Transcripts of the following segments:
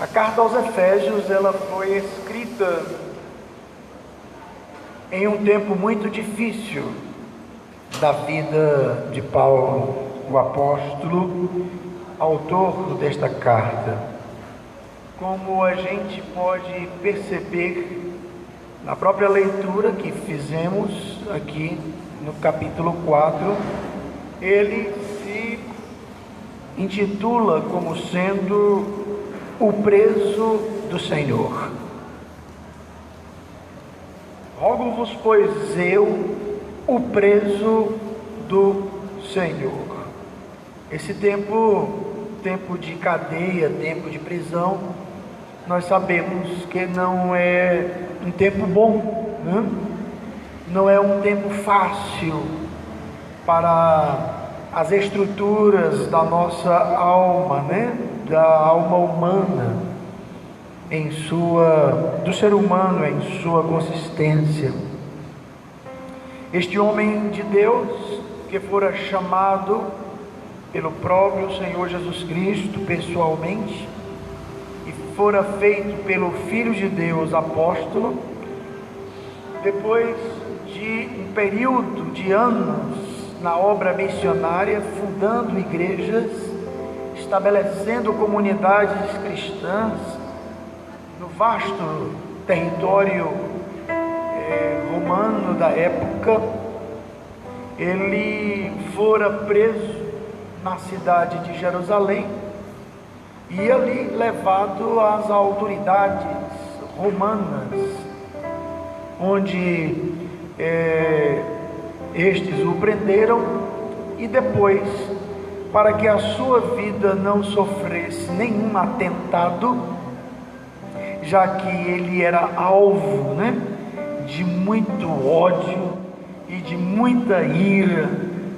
A carta aos Efésios, ela foi escrita em um tempo muito difícil da vida de Paulo, o apóstolo, autor desta carta. Como a gente pode perceber na própria leitura que fizemos aqui no capítulo 4, ele se intitula como sendo o preso do Senhor. Rogo-vos, pois eu, o preso do Senhor. Esse tempo de cadeia, tempo de prisão, nós sabemos que não é um tempo bom, né? Não é um tempo fácil para as estruturas da nossa alma, né? Da alma humana, do ser humano em sua consistência. Este homem de Deus, que fora chamado pelo próprio Senhor Jesus Cristo pessoalmente, e fora feito pelo Filho de Deus apóstolo, depois de um período de anos na obra missionária, fundando igrejas, estabelecendo comunidades cristãs no vasto território romano da época, ele fora preso na cidade de Jerusalém e ali levado às autoridades romanas, onde estes o prenderam e depois, para que a sua vida não sofresse nenhum atentado, já que ele era alvo, né, de muito ódio e de muita ira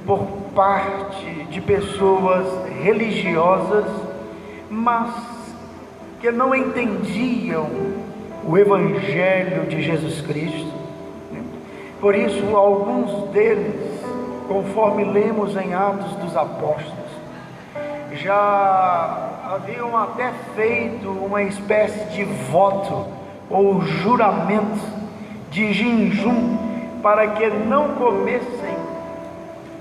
por parte de pessoas religiosas, mas que não entendiam o Evangelho de Jesus Cristo. Por isso, alguns deles, conforme lemos em Atos dos Apóstolos, já haviam até feito uma espécie de voto ou juramento de jejum para que não comessem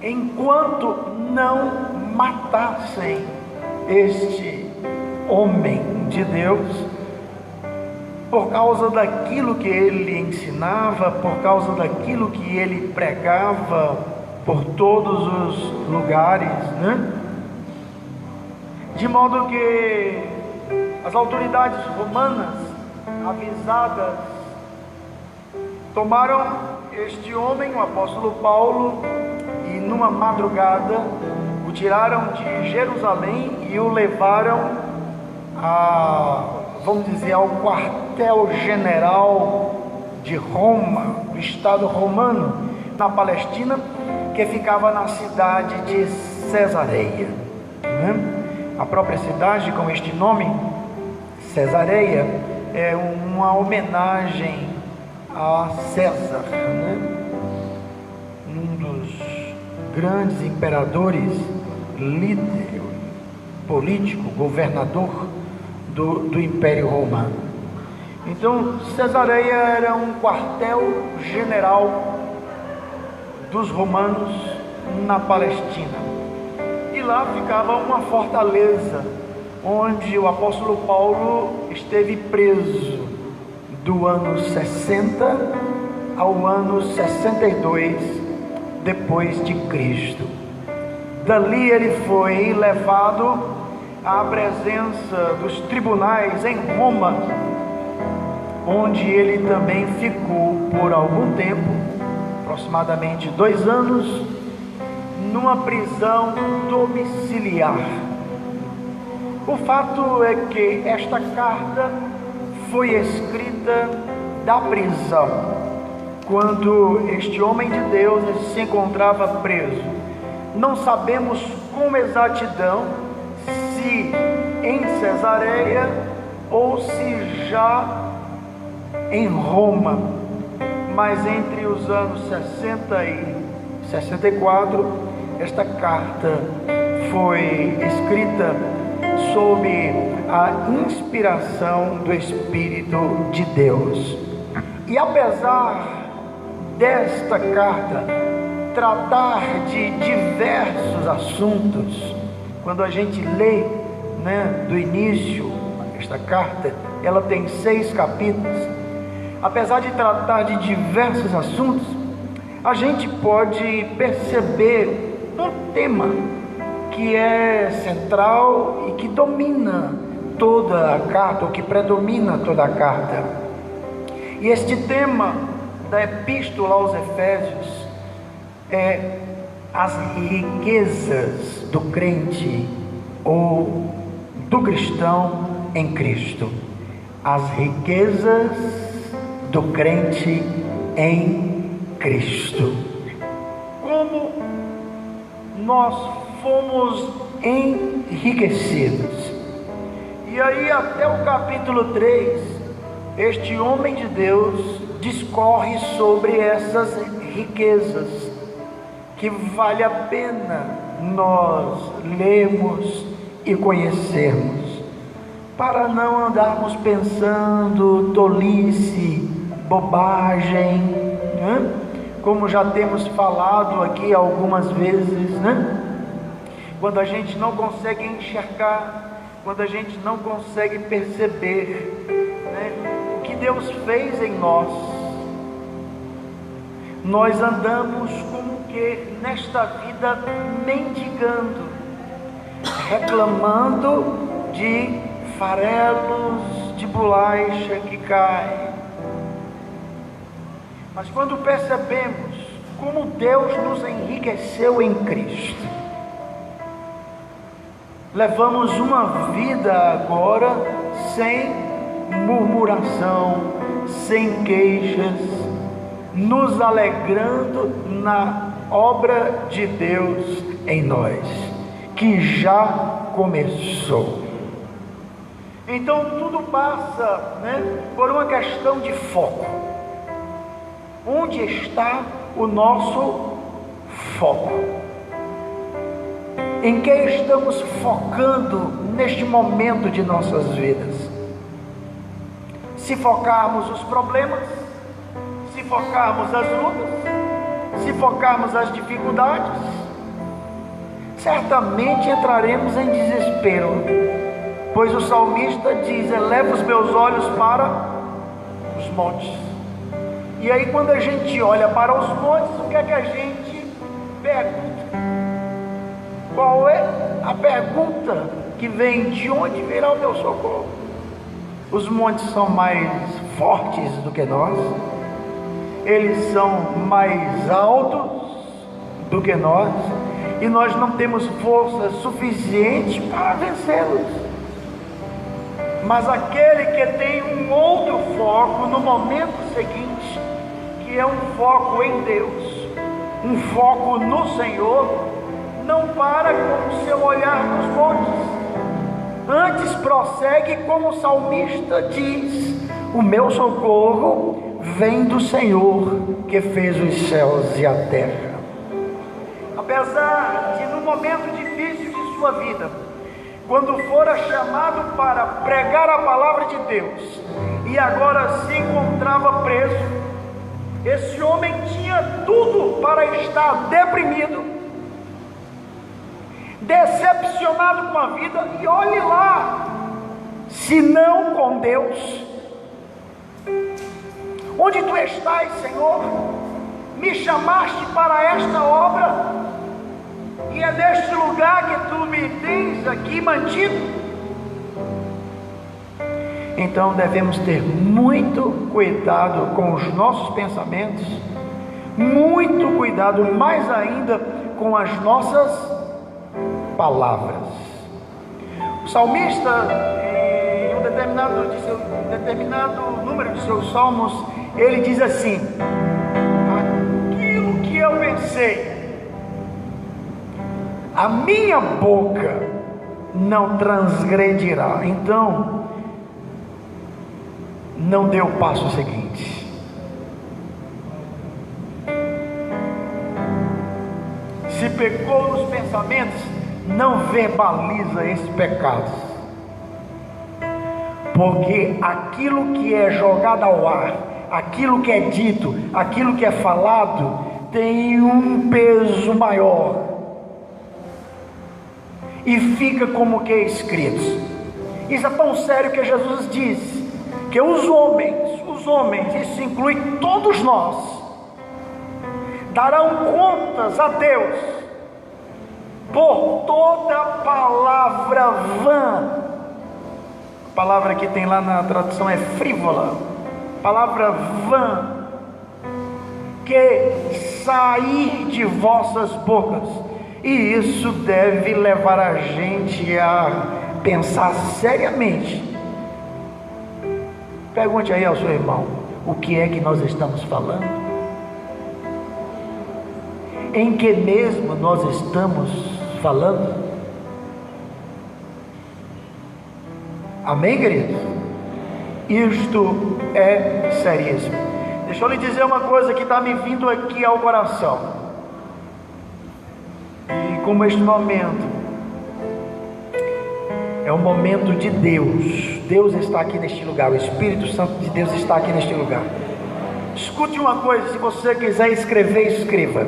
enquanto não matassem este homem de Deus, por causa daquilo que ele ensinava, por causa daquilo que ele pregava por todos os lugares, né? De modo que as autoridades romanas, avisadas, tomaram este homem, o apóstolo Paulo, e numa madrugada o tiraram de Jerusalém e o levaram ao quartel-general de Roma, do Estado romano, na Palestina, que ficava na cidade de Cesareia, né? A própria cidade com este nome, Cesareia, é uma homenagem a César, né? Um dos grandes imperadores, líder político, governador do Império Romano. Então, Cesareia era um quartel-general dos romanos na Palestina. E lá ficava uma fortaleza, onde o apóstolo Paulo esteve preso do ano 60 ao ano 62 depois de Cristo. Dali ele foi levado à presença dos tribunais em Roma, onde ele também ficou por algum tempo, aproximadamente 2 anos, numa prisão domiciliar. O fato é que esta carta foi escrita da prisão, quando este homem de Deus se encontrava preso. Não sabemos com exatidão se em Cesareia ou se já em Roma, mas entre os anos 60 e 64, esta carta foi escrita sob a inspiração do Espírito de Deus. E apesar desta carta tratar de diversos assuntos, quando a gente lê, do início, esta carta, ela tem 6 capítulos. Apesar de tratar de diversos assuntos, a gente pode perceber um tema que é central e que domina toda a carta, ou que predomina toda a carta. E este tema da epístola aos Efésios é as riquezas do crente ou do cristão em Cristo. As riquezas do crente em Cristo. Como nós fomos enriquecidos. E aí até o capítulo 3, este homem de Deus discorre sobre essas riquezas, que vale a pena nós lermos e conhecermos, para não andarmos pensando tolice, bobagem, como já temos falado aqui algumas vezes, quando a gente não consegue enxergar, quando a gente não consegue perceber, o que Deus fez em nós. Nós andamos como que nesta vida mendigando, reclamando de farelos de bolacha que caem. Mas quando percebemos como Deus nos enriqueceu em Cristo, levamos uma vida agora sem murmuração, sem queixas, nos alegrando na obra de Deus em nós, que já começou. Então tudo passa, por uma questão de foco. Onde está o nosso foco? Em que estamos focando neste momento de nossas vidas? Se focarmos os problemas, se focarmos as lutas, se focarmos as dificuldades, certamente entraremos em desespero, pois o salmista diz: eleva os meus olhos para os montes. E aí quando a gente olha para os montes, o que é que a gente pergunta? Qual é a pergunta que vem? De onde virá o meu socorro? Os montes são mais fortes do que nós, eles são mais altos do que nós, e nós não temos força suficiente para vencê-los. Mas aquele que tem um outro foco no momento seguinte, que é um foco em Deus, um foco no Senhor, não para com o seu olhar nos montes, antes prossegue como o salmista diz: o meu socorro vem do Senhor que fez os céus e a terra. Apesar de no momento difícil de sua vida, quando fora chamado para pregar a palavra de Deus e agora se encontrava preso, esse homem tinha tudo para estar deprimido, decepcionado com a vida, e olhe lá, se não com Deus. Onde tu estás, Senhor? Me chamaste para esta obra, e é neste lugar que tu me tens aqui mantido. Então devemos ter muito cuidado com os nossos pensamentos, muito cuidado mais ainda com as nossas palavras. O salmista, em um determinado número de seus salmos, ele diz assim: aquilo que eu pensei, a minha boca não transgredirá. Então não dê o passo seguinte. Se pecou nos pensamentos, não verbaliza esse pecado. porque aquilo que é jogado ao ar, aquilo que é dito, aquilo que é falado, tem um peso maior, e fica como que escrito. Isso é tão sério que Jesus diz que os homens, isso inclui todos nós, darão contas a Deus por toda palavra vã. A palavra que tem lá na tradução é frívola, palavra vã, que sair de vossas bocas. E isso deve levar a gente a pensar seriamente. Pergunte aí ao seu irmão: o que é que nós estamos falando? Em que mesmo nós estamos falando? Amém, queridos? Isto é seríssimo. Deixa eu lhe dizer uma coisa que está me vindo aqui ao coração. E como este momento é um momento de Deus, Deus está aqui neste lugar, o Espírito Santo de Deus está aqui neste lugar. Escute uma coisa, se você quiser escrever, escreva.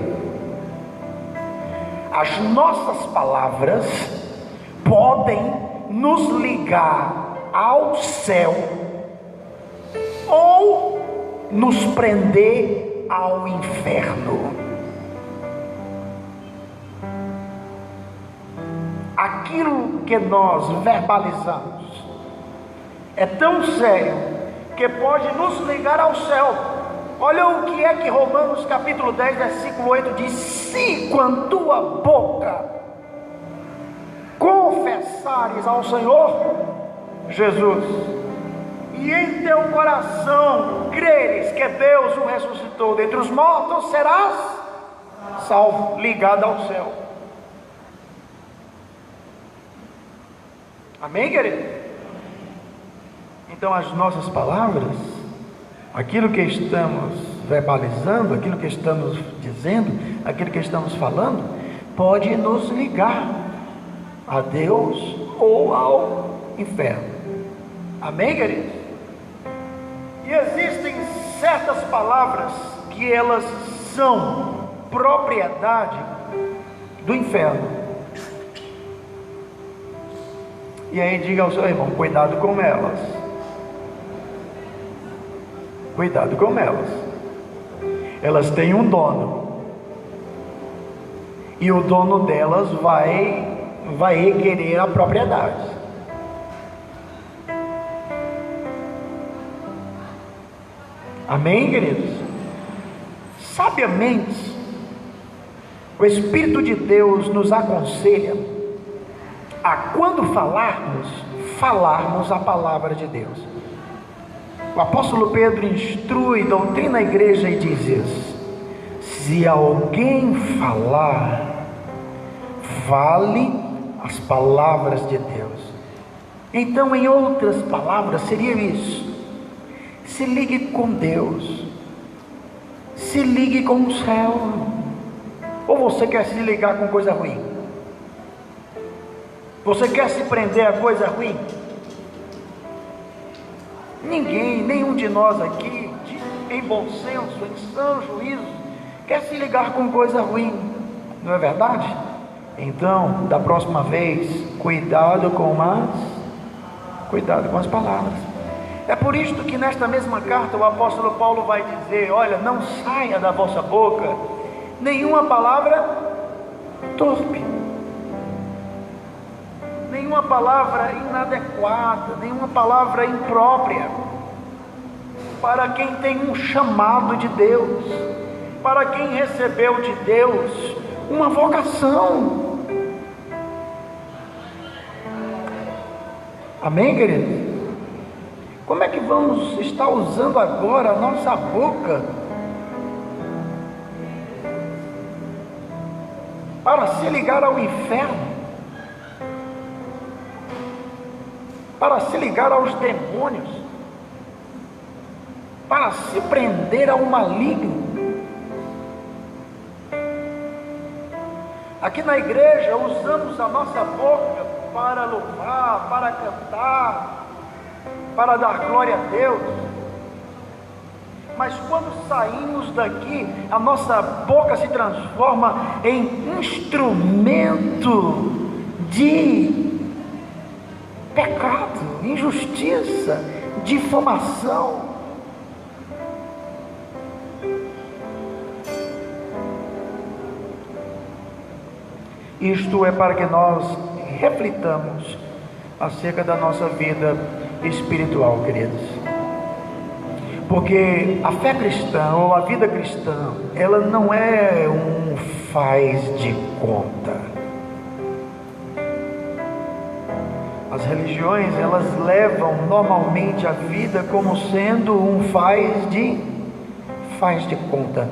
As nossas palavras podem nos ligar ao céu ou nos prender ao inferno. Aquilo que nós verbalizamos é tão sério que pode nos ligar ao céu. Olha o que é que Romanos capítulo 10 versículo 8 diz: se com a tua boca confessares ao Senhor Jesus e em teu coração creres que Deus o ressuscitou dentre os mortos, serás salvo, ligado ao céu. Amém, querido? Então as nossas palavras, aquilo que estamos verbalizando, aquilo que estamos dizendo, aquilo que estamos falando, pode nos ligar a Deus ou ao inferno. Amém, queridos? E existem certas palavras que elas são propriedade do inferno. E aí diga ao seu irmão: cuidado com elas. Cuidado com elas. Elas têm um dono, e o dono delas vai requerer a propriedade. Amém, queridos? Sabiamente, o Espírito de Deus nos aconselha a, quando falarmos a palavra de Deus. O apóstolo Pedro instrui, doutrina a igreja e diz isso: se alguém falar, fale as palavras de Deus. Então, em outras palavras, seria isso: se ligue com Deus, se ligue com o céu. Ou você quer se ligar com coisa ruim? Você quer se prender a coisa ruim? Ninguém, nenhum de nós aqui, em bom senso, em sã juízo, quer se ligar com coisa ruim, não é verdade? Então, da próxima vez, cuidado com as palavras. É por isto que nesta mesma carta o apóstolo Paulo vai dizer: olha, não saia da vossa boca nenhuma palavra torpe, nenhuma palavra inadequada, nenhuma palavra imprópria, para quem tem um chamado de Deus, para quem recebeu de Deus uma vocação. Amém, querido? Como é que vamos estar usando agora a nossa boca para se ligar ao inferno, para se ligar aos demônios, para se prender ao maligno? Aqui na igreja usamos a nossa boca para louvar, para cantar, para dar glória a Deus. Mas quando saímos daqui, a nossa boca se transforma em instrumento de pecado, injustiça, difamação. Isto é para que nós reflitamos acerca da nossa vida espiritual, queridos. Porque a fé cristã ou a vida cristã, ela não é um faz de conta. As religiões, elas levam normalmente a vida como sendo um faz de conta.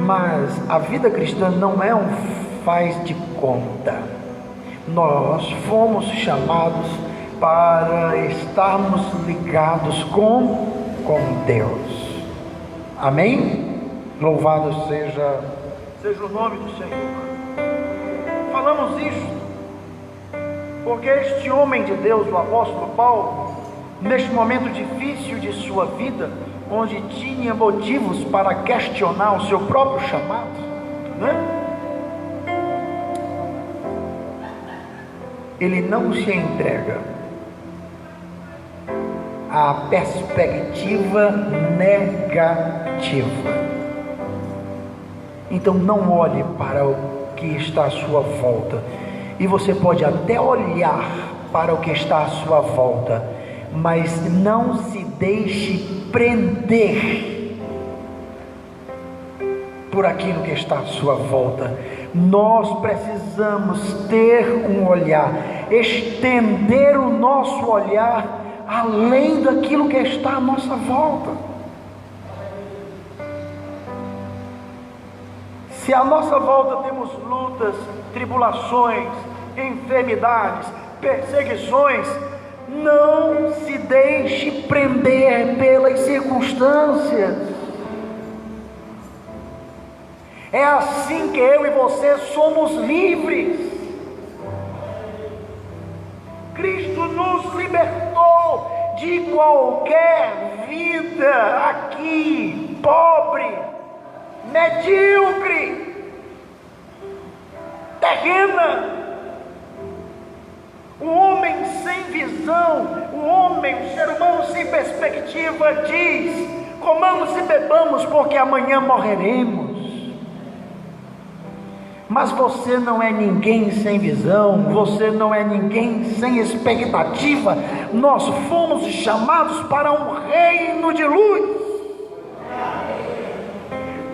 Mas a vida cristã não é um faz de conta. Nós fomos chamados para estarmos ligados com Deus. Amém? Louvado seja o nome do Senhor. Falamos isso porque este homem de Deus, o apóstolo Paulo, neste momento difícil de sua vida, onde tinha motivos para questionar o seu próprio chamado, né? Ele não se entrega à perspectiva negativa. Então não olhe para o que está à sua volta. E você pode até olhar para o que está à sua volta, mas não se deixe prender por aquilo que está à sua volta. Nós precisamos ter um olhar, estender o nosso olhar além daquilo que está à nossa volta. Se à nossa volta temos lutas, tribulações, enfermidades, perseguições, não se deixe prender pelas circunstâncias. É assim que eu e você somos livres. Cristo nos libertou de qualquer vida aqui, pobre, medíocre, terrena. O homem sem visão, o homem, o ser humano sem perspectiva diz: comamos e bebamos porque amanhã morreremos. Mas você não é ninguém sem visão, você não é ninguém sem expectativa. Nós fomos chamados para um reino de luz.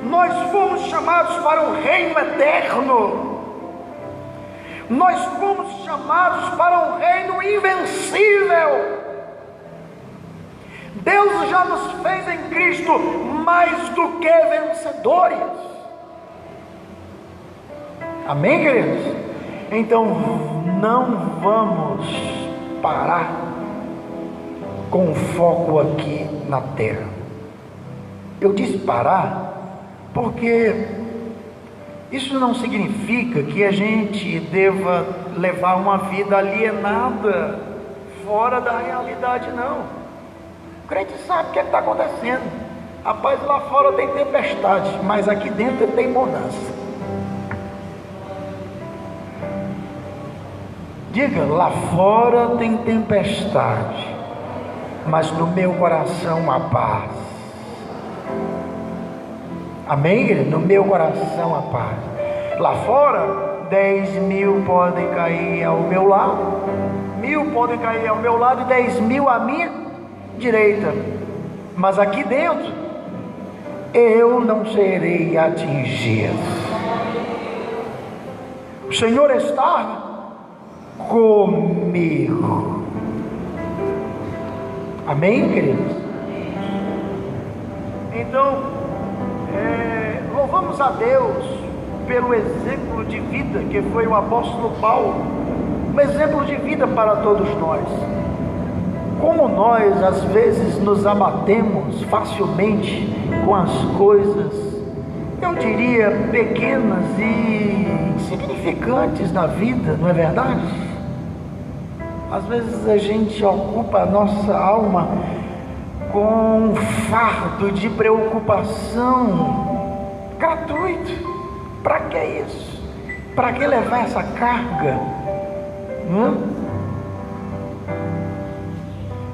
Nós fomos chamados para um reino eterno. Nós fomos chamados para um reino invencível. Deus já nos fez em Cristo mais do que vencedores. Amém, queridos? Então não vamos parar com o foco aqui na terra. Eu disse parar porque isso não significa que a gente deva levar uma vida alienada, fora da realidade, não. O crente sabe o que está acontecendo. Rapaz, lá fora tem tempestade, mas aqui dentro tem bonança. Diga: lá fora tem tempestade, mas no meu coração há paz. Amém? No meu coração há paz. Lá fora 10.000 podem cair ao meu lado, 1.000 podem cair ao meu lado e 10.000 à minha direita, mas aqui dentro eu não serei atingido. O Senhor está comigo. Amém, queridos? Então, louvamos a Deus pelo exemplo de vida que foi o apóstolo Paulo, um exemplo de vida para todos nós. Como nós às vezes nos abatemos facilmente com as coisas, eu diria, pequenas e insignificantes na vida, não é verdade? Às vezes a gente ocupa a nossa alma com um fardo de preocupação gratuito. Para que isso? Para que levar essa carga?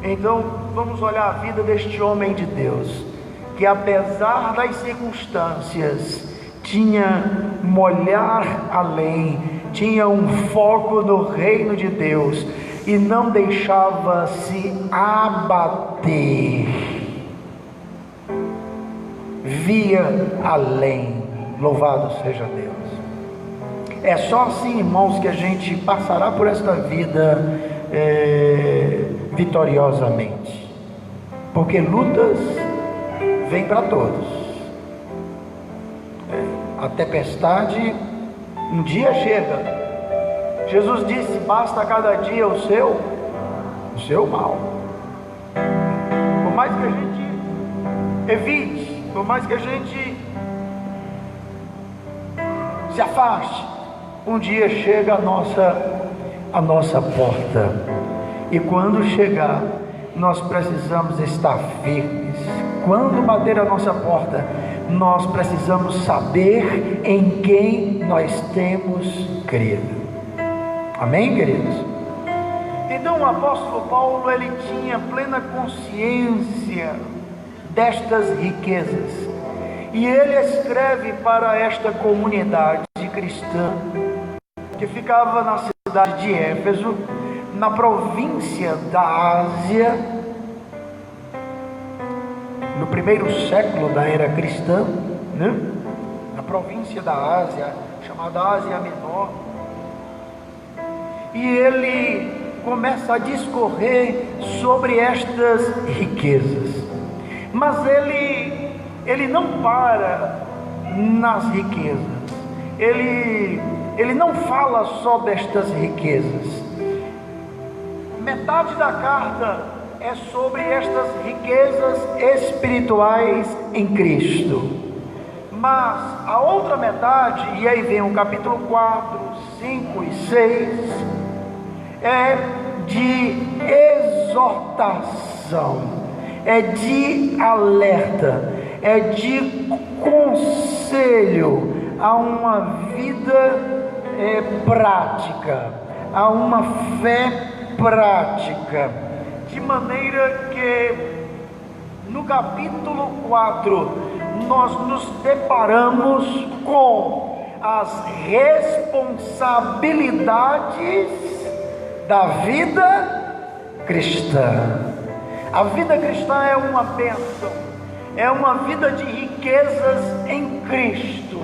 Então vamos olhar a vida deste homem de Deus, que apesar das circunstâncias tinha um olhar além, tinha um foco no reino de Deus e não deixava se abater, via além. Louvado seja Deus. É só assim, irmãos, que a gente passará por esta vida vitoriosamente, porque lutas vêm para todos. A tempestade um dia chega. Jesus disse: basta cada dia o seu mal. Por mais que a gente evite, por mais que a gente se afaste, um dia chega a nossa porta. E quando chegar, nós precisamos estar firmes. Quando bater a nossa porta, nós precisamos saber em quem nós temos crido. Amém, queridos? Então o apóstolo Paulo, ele tinha plena consciência destas riquezas, e ele escreve para esta comunidade cristã que ficava na cidade de Éfeso, na província da Ásia, no primeiro século da era cristã, na província da Ásia, chamada Ásia Menor. E ele começa a discorrer sobre estas riquezas, mas ele não para nas riquezas, ele não fala só destas riquezas. Metade da carta é sobre estas riquezas espirituais em Cristo, mas a outra metade, e aí vem o capítulo 4, 5 e 6, é de exortação, é de alerta, é de conselho a uma vida prática, a uma fé prática, de maneira que no capítulo 4 nós nos deparamos com as responsabilidades da vida cristã. A vida cristã é uma bênção, é uma vida de riquezas em Cristo,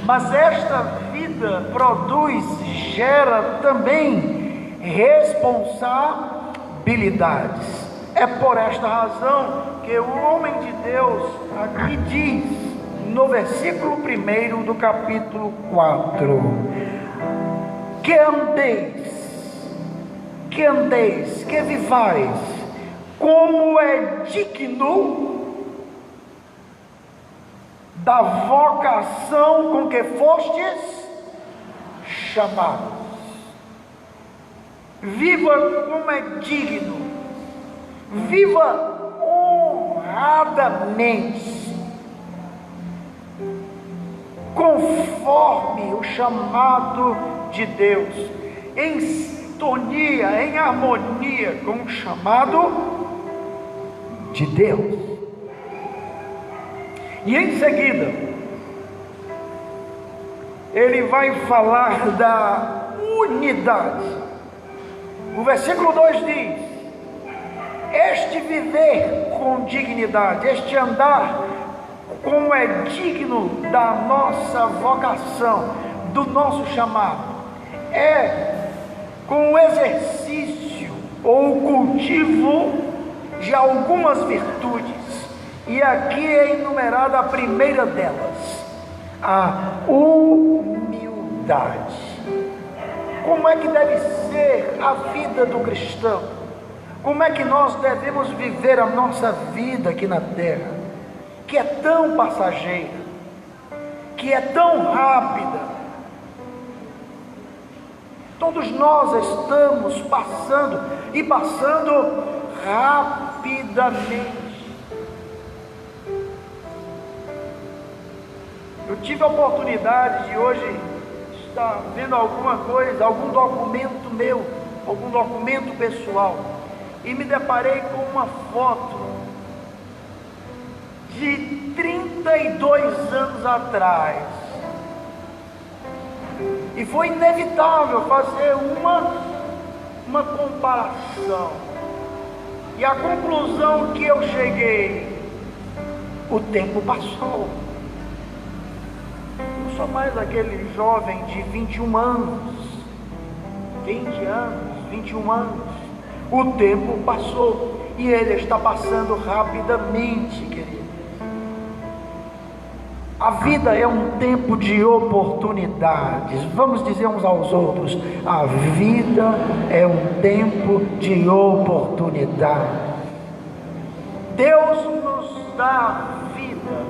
mas esta vida gera também responsabilidades. É por esta razão que o homem de Deus aqui diz, no versículo 1 do capítulo 4, que andeis, que vivais, como é digno da vocação com que fostes chamados. Viva como é digno, viva honradamente, conforme o chamado de Deus, em sintonia, em harmonia com o chamado de Deus. E em seguida, ele vai falar da unidade. O versículo 2 diz: este viver com dignidade, este andar como é digno da nossa vocação, do nosso chamado, é com o exercício ou o cultivo de algumas virtudes. E aqui é enumerada a primeira delas, a humildade. Como é que deve ser a vida do cristão? Como é que nós devemos viver a nossa vida aqui na terra, que é tão passageira, que é tão rápida? Todos nós estamos passando e passando rapidamente. Eu tive a oportunidade de hoje estar vendo alguma coisa, algum documento meu, algum documento pessoal, e me deparei com uma foto de 32 anos atrás. E foi inevitável fazer uma comparação. E a conclusão que eu cheguei: o tempo passou. Não sou mais aquele jovem de 21 anos, 20 anos, 21 anos. O tempo passou e ele está passando rapidamente, querido. A vida é um tempo de oportunidades. Vamos dizer uns aos outros: a vida é um tempo de oportunidades. Deus nos dá vida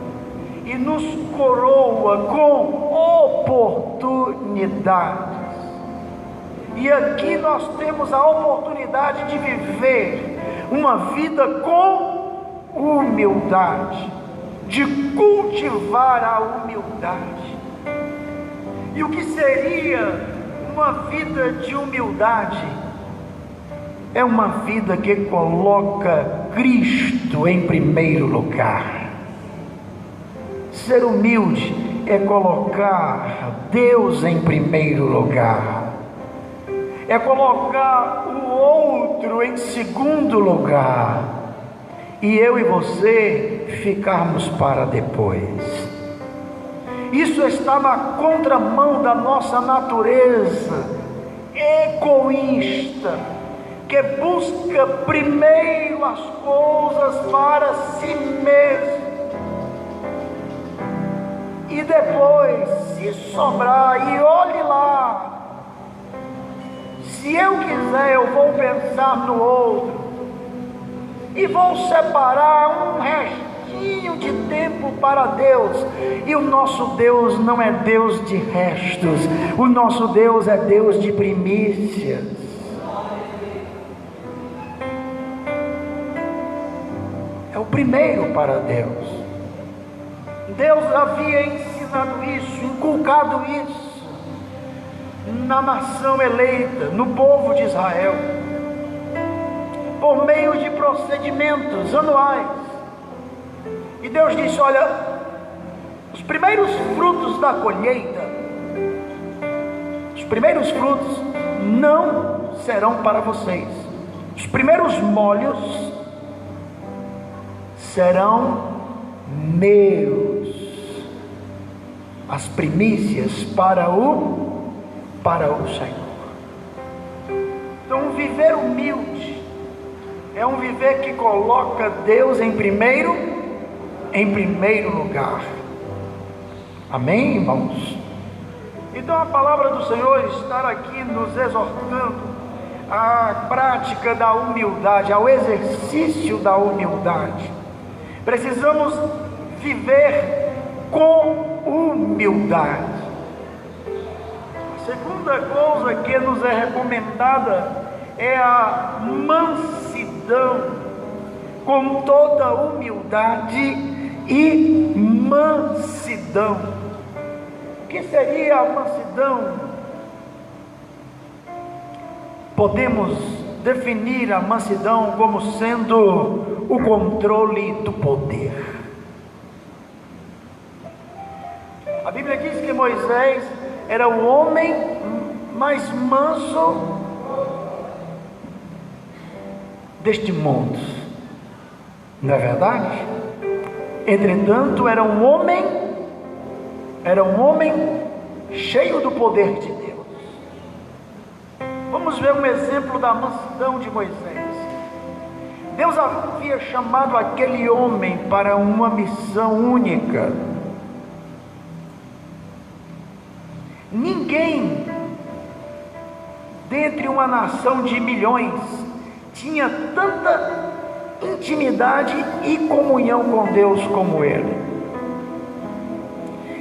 e nos coroa com oportunidades. E aqui nós temos a oportunidade de viver uma vida com humildade, de cultivar a humildade. E o que seria uma vida de humildade? É uma vida que coloca Cristo em primeiro lugar. Ser humilde é colocar Deus em primeiro lugar, é colocar o outro em segundo lugar, e eu e você ficarmos para depois. Isso está na contramão da nossa natureza egoísta, que busca primeiro as coisas para si mesmo, e depois, se sobrar, e olhe lá, se eu quiser, eu vou pensar no outro, e vou separar um restinho de tempo para Deus. E o nosso Deus não é Deus de restos, o nosso Deus é Deus de primícias. É o primeiro para Deus. Deus havia ensinado isso, inculcado isso na nação eleita, no povo de Israel, por meio de procedimentos anuais. E Deus disse: olha, os primeiros frutos da colheita, os primeiros frutos não serão para vocês, os primeiros molhos serão meus, as primícias para o Senhor. Então, viver humilde é um viver que coloca Deus em primeiro lugar. Amém, irmãos? Então a palavra do Senhor está aqui nos exortando à prática da humildade, ao exercício da humildade. Precisamos viver com humildade. A segunda coisa que nos é recomendada é a mansidão, com toda humildade e mansidão. O que seria a mansidão? Podemos definir a mansidão como sendo o controle do poder. A Bíblia diz que Moisés era o homem mais manso deste mundo, não é verdade? Entretanto, era um homem cheio do poder de Deus. Vamos ver um exemplo da mansidão de Moisés. Deus havia chamado aquele homem para uma missão única. Ninguém dentre uma nação de milhões tinha tanta intimidade e comunhão com Deus como ele.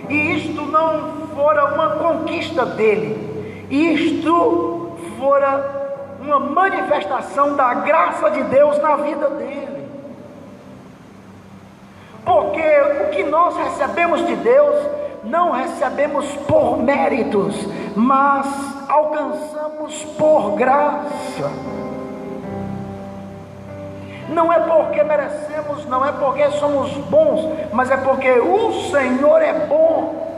E isto não fora uma conquista dele, isto fora uma manifestação da graça de Deus na vida dele. Porque o que nós recebemos de Deus, não recebemos por méritos, mas alcançamos por graça. Não é porque merecemos, não é porque somos bons, mas é porque o Senhor é bom.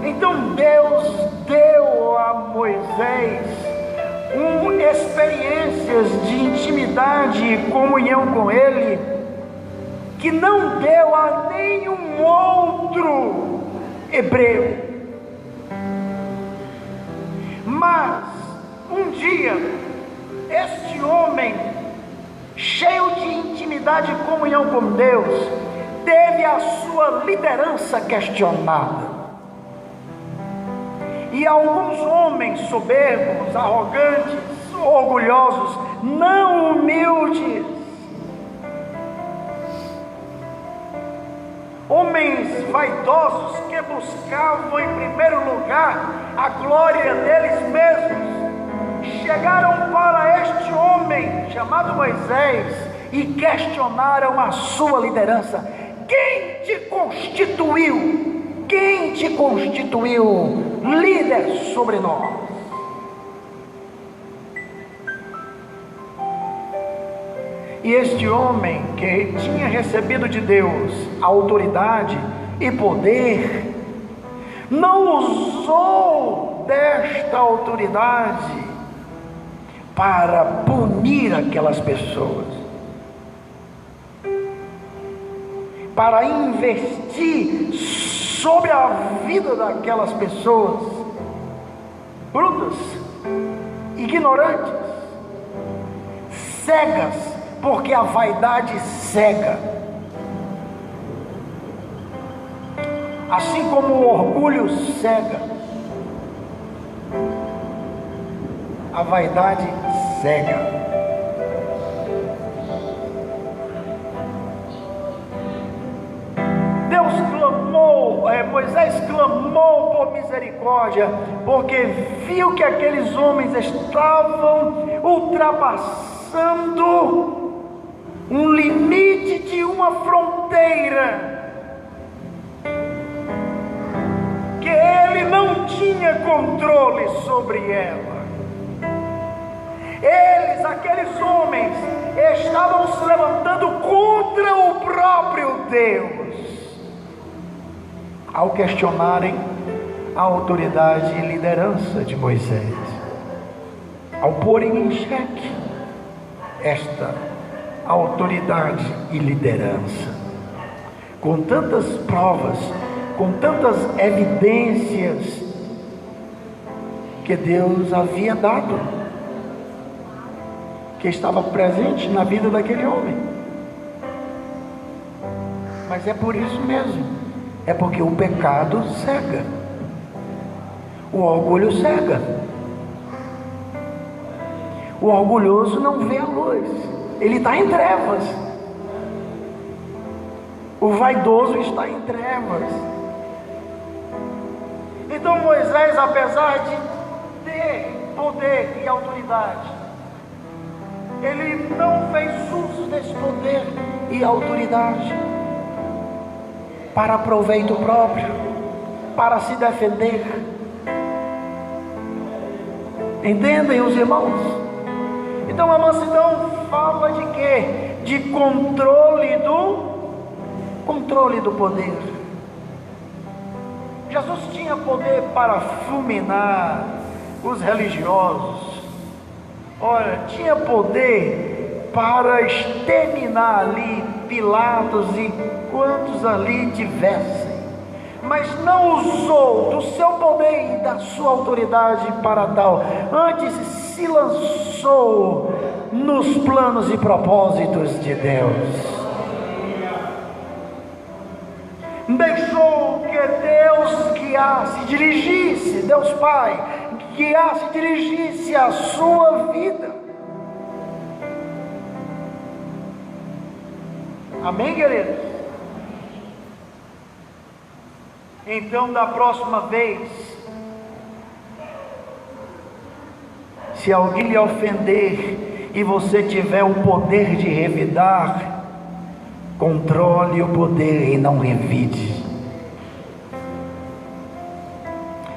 Então Deus deu a Moisés experiências de intimidade e comunhão com Ele, que não deu a nenhum outro hebreu. Mas um dia, este homem, cheio de intimidade e comunhão com Deus, teve a sua liderança questionada. E alguns homens soberbos, arrogantes, orgulhosos, não humildes, homens vaidosos que buscavam em primeiro lugar a glória deles mesmos, chegaram para este homem chamado Moisés e questionaram a sua liderança. Quem te constituiu? Quem te constituiu líder sobre nós? E este homem, que tinha recebido de Deus autoridade e poder, não usou desta autoridade para punir aquelas pessoas, para investir sobre a vida daquelas pessoas brutas, ignorantes, cegas, porque a vaidade cega, assim como o orgulho cega, a vaidade cega. Moisés clamou por misericórdia, porque viu que aqueles homens estavam ultrapassando um limite de uma fronteira que ele não tinha controle sobre ela. Eles, aqueles homens, estavam se levantando contra o próprio Deus, ao questionarem a autoridade e liderança de Moisés, ao porem em xeque esta autoridade e liderança, com tantas provas, com tantas evidências que Deus havia dado, que estava presente na vida daquele homem. Mas é por isso mesmo, é porque o pecado cega, o orgulho cega. O orgulhoso não vê a luz, ele está em trevas. O vaidoso está em trevas. Então Moisés, apesar de ter poder e autoridade, ele não fez uso desse poder e autoridade para proveito próprio, para se defender. Entendem os irmãos? Então a mansidão fala de quê? De controle do poder. Jesus tinha poder para fulminar os religiosos. Olha, tinha poder para exterminar ali Pilatos e quantos ali tivessem, mas não usou do seu poder e da sua autoridade para tal. Antes se lançou nos planos e propósitos de Deus. Deixou que Deus guiasse, dirigisse, Deus Pai guiasse, dirigisse a sua vida. Amém, queridos? Então, da próxima vez Se alguém lhe ofender e você tiver o poder de revidar, controle o poder e não revide.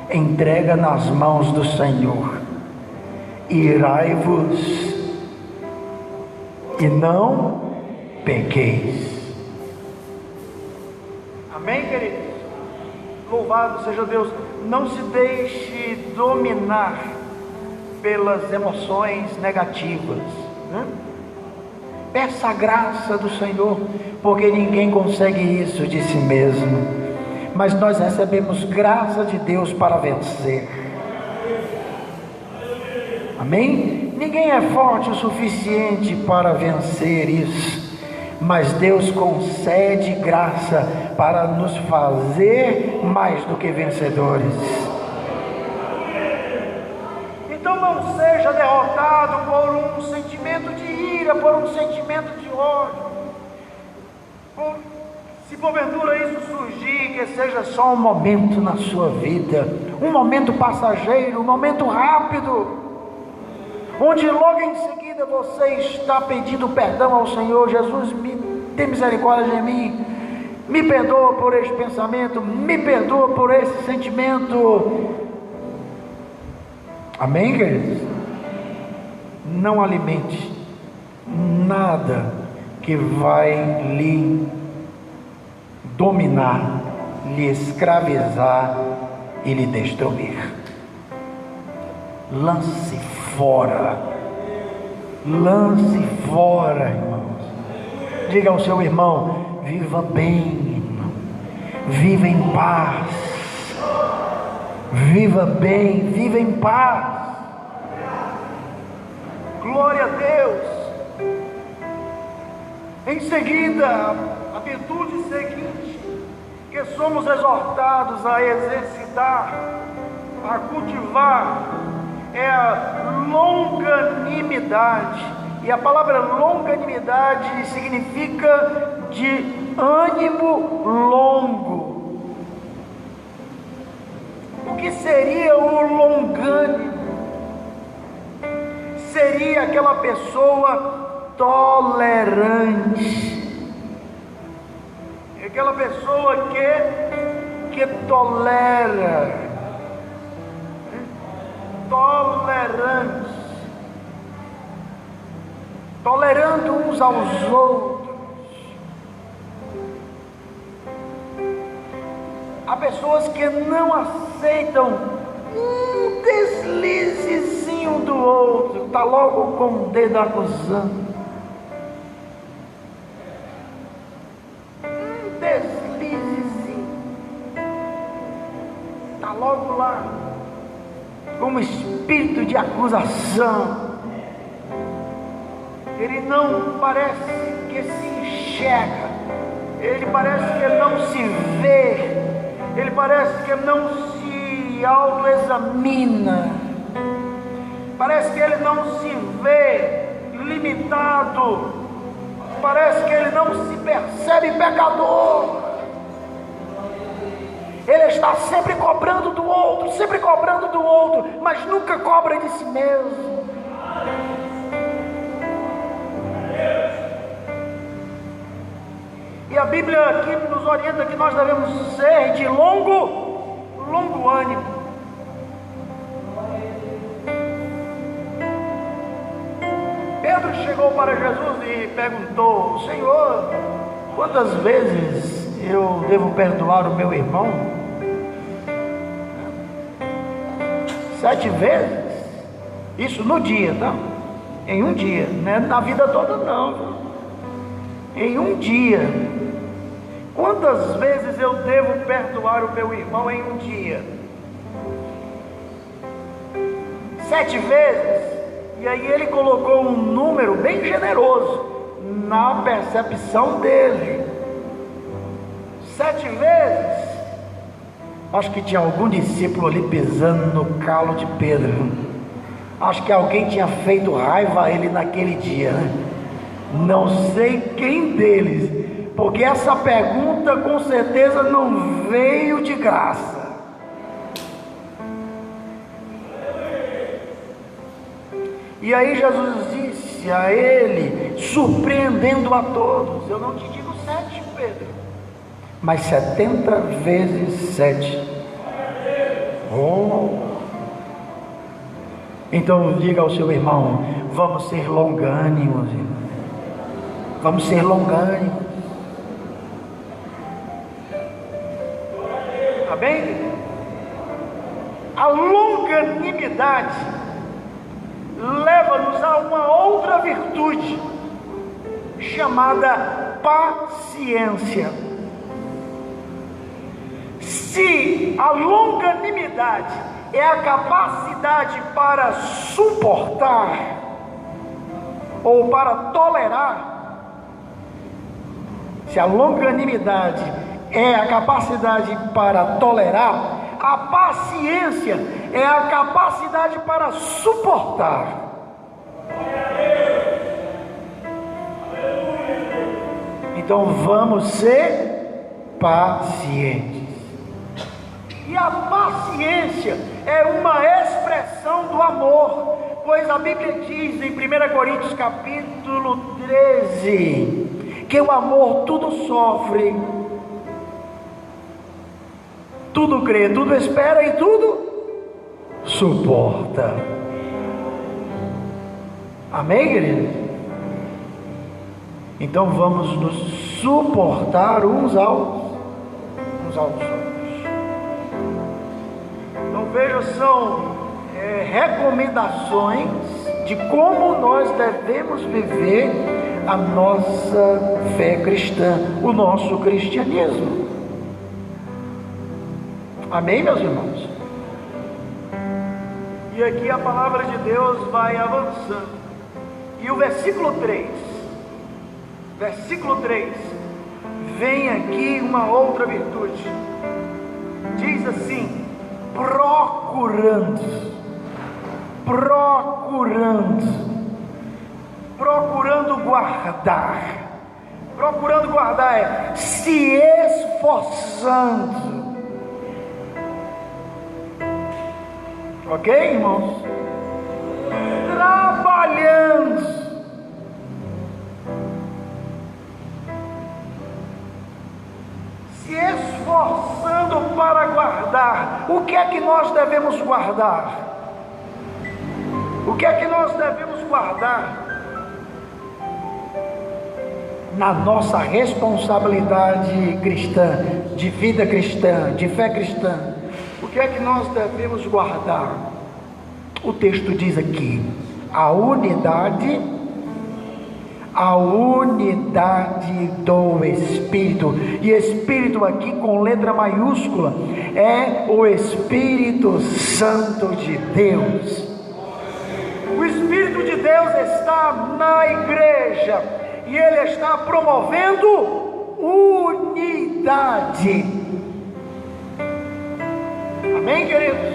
Entrega nas mãos do Senhor. Irai-vos e não pequeis. Amém, queridos? Louvado seja Deus. Não se deixe dominar pelas emoções negativas, né? Peça a graça do Senhor, porque ninguém consegue isso de si mesmo, mas nós recebemos graça de Deus para vencer. Amém? Ninguém é forte o suficiente para vencer isso, mas Deus concede graça para nos fazer mais do que vencedores. Então não seja derrotado por um sentimento de ira, por um sentimento de ódio. Se porventura isso surgir, que seja só um momento na sua vida, um momento passageiro, um momento rápido, onde logo em seguida você está pedindo perdão ao Senhor. Jesus, tem misericórdia de mim, me perdoa por esse pensamento, me perdoa por esse sentimento. Amém, queridos? Não alimente nada que vai lhe dominar, lhe escravizar e lhe destruir. Lance fora, irmãos. Diga ao seu irmão: viva bem, irmão. Viva em paz. Viva bem, viva em paz. Glória a Deus. Em seguida, a virtude seguinte que somos exortados a exercitar, a cultivar, é a longanimidade. E a palavra longanimidade significa de ânimo longo. O que seria o longânimo? Seria aquela pessoa tolerante, aquela pessoa que tolera, tolerante, tolerando uns aos outros. Há pessoas que não aceitam um deslizezinho do outro, está logo com o dedo acusando. Um deslizezinho, está logo lá com um espírito de acusação. Ele não parece que se enxerga, ele parece que não se vê, ele parece que não se autoexamina, parece que ele não se vê limitado, parece que ele não se percebe pecador. Ele está sempre cobrando do outro, mas nunca cobra de si mesmo. E a Bíblia aqui nos orienta que nós devemos ser de longo ânimo. Pedro chegou para Jesus e perguntou: Senhor, quantas vezes eu devo perdoar o meu irmão? 7 vezes? Isso no dia, tá? Em um dia, não é na vida toda não. Em um dia. Quantas vezes eu devo perdoar o meu irmão em um dia? 7 vezes? E aí ele colocou um número bem generoso na percepção dele. 7 vezes? Acho que tinha algum discípulo ali pisando no calo de Pedro. Acho que alguém tinha feito raiva a ele naquele dia, né? Não sei quem deles, porque essa pergunta com certeza não veio de graça. E aí Jesus disse a ele, surpreendendo a todos: eu não te digo 7, Pedro, mas 70 vezes 7. Oh! Então diga ao seu irmão: vamos ser longânimos, irmão. Vamos ser longânimos. Amém? A longanimidade leva-nos a uma outra virtude chamada paciência. Se a longanimidade é a capacidade para suportar ou para tolerar, se a longanimidade é a capacidade para tolerar, a paciência é a capacidade para suportar. Então vamos ser pacientes. E a paciência é uma expressão do amor, pois a Bíblia diz em 1 Coríntios capítulo 13, que o amor tudo sofre, tudo crê, tudo espera e tudo suporta. Amém, querido? Então vamos nos suportar uns aos outros. Então veja, são recomendações de como nós devemos viver a nossa fé cristã, o nosso cristianismo. Amém, meus irmãos? E aqui a palavra de Deus vai avançando. E o versículo 3, vem aqui uma outra virtude. Diz assim: procurando guardar é se esforçando. Ok, irmãos? Trabalhando, se esforçando para guardar. O que é que nós devemos guardar? O que é que nós devemos guardar? Na nossa responsabilidade cristã, de vida cristã, de fé cristã, o que é que nós devemos guardar? O texto diz aqui: a unidade do Espírito. E Espírito aqui com letra maiúscula é o Espírito Santo de Deus. O Espírito de Deus está na igreja e Ele está promovendo unidade. Amém, queridos?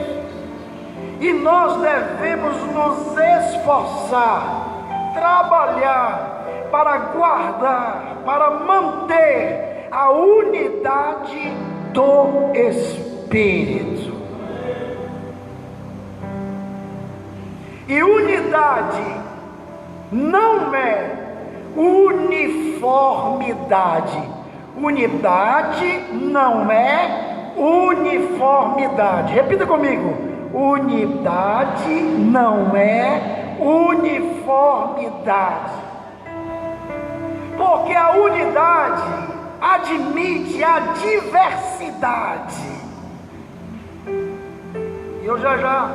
E nós devemos nos esforçar, trabalhar para guardar, para manter a unidade do Espírito. E unidade não é uniformidade. Unidade não é uniformidade. Repita comigo: unidade não é uniformidade. Porque a unidade admite a diversidade. E eu já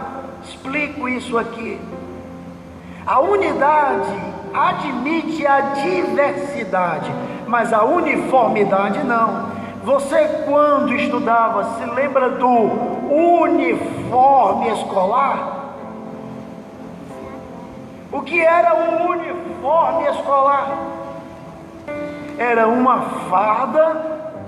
explico isso aqui. A unidade admite a diversidade, mas a uniformidade não. Você, quando estudava, se lembra do uniforme escolar? O que era o uniforme escolar? Era uma farda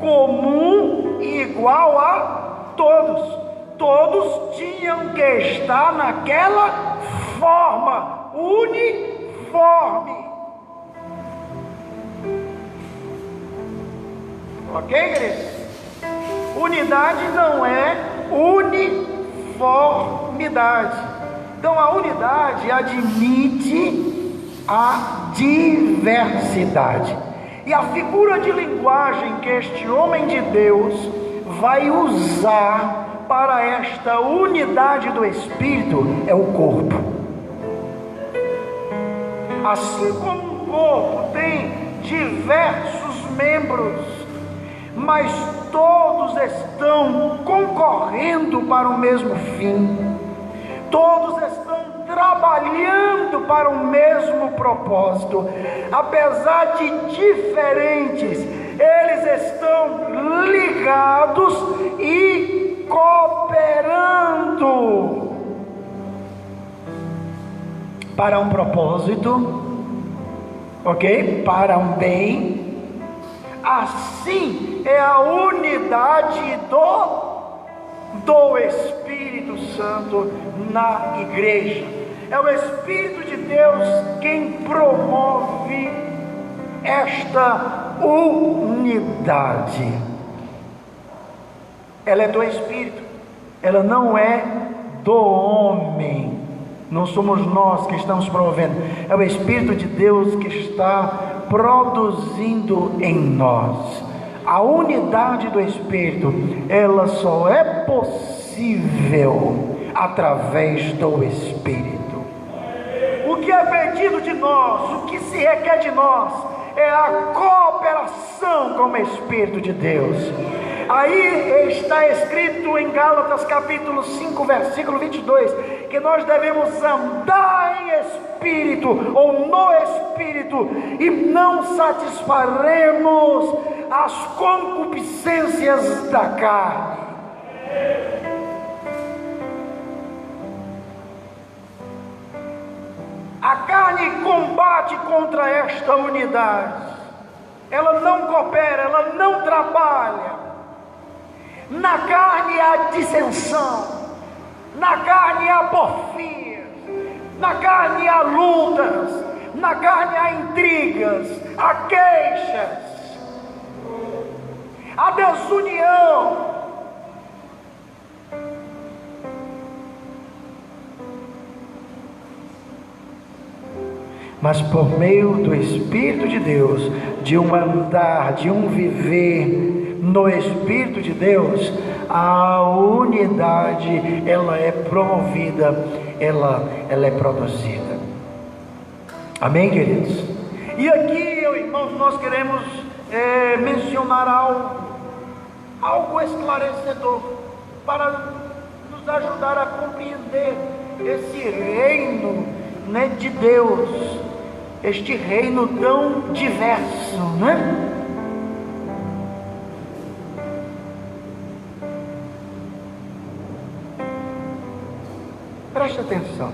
comum e igual a todos. Todos tinham que estar naquela forma uniforme. Ok, queridos? Unidade não é uniformidade. Então a unidade admite a diversidade. E a figura de linguagem que este homem de Deus vai usar para esta unidade do Espírito é o corpo. Assim como um corpo tem diversos membros, mas todos estão concorrendo para o mesmo fim, todos estão trabalhando para o mesmo propósito, apesar de diferentes, eles estão ligados e cooperando para um propósito, ok? Para um bem. Assim é a unidade do Espírito Santo na igreja. É o Espírito de Deus quem promove esta unidade. Ela é do Espírito, ela não é do homem. Não somos nós que estamos promovendo, é o Espírito de Deus que está produzindo em nós. A unidade do Espírito, ela só é possível através do Espírito. O que é pedido de nós, o que se requer de nós, é a cooperação com o Espírito de Deus. Aí está escrito em Gálatas capítulo 5, versículo 22, que nós devemos andar em Espírito, ou no Espírito, e não satisfaremos as concupiscências da carne. A carne combate contra esta unidade, ela não coopera, ela não trabalha. Na carne há dissensão, na carne há porfias, na carne há lutas, na carne há intrigas, há queixas, há desunião. Mas por meio do Espírito de Deus, de um andar, de um viver no Espírito de Deus, a unidade, ela é promovida, ela é produzida. Amém, queridos? E aqui, irmãos, nós queremos mencionar algo esclarecedor, para nos ajudar a compreender esse reino, né, de Deus, este reino tão diverso, né? Preste atenção.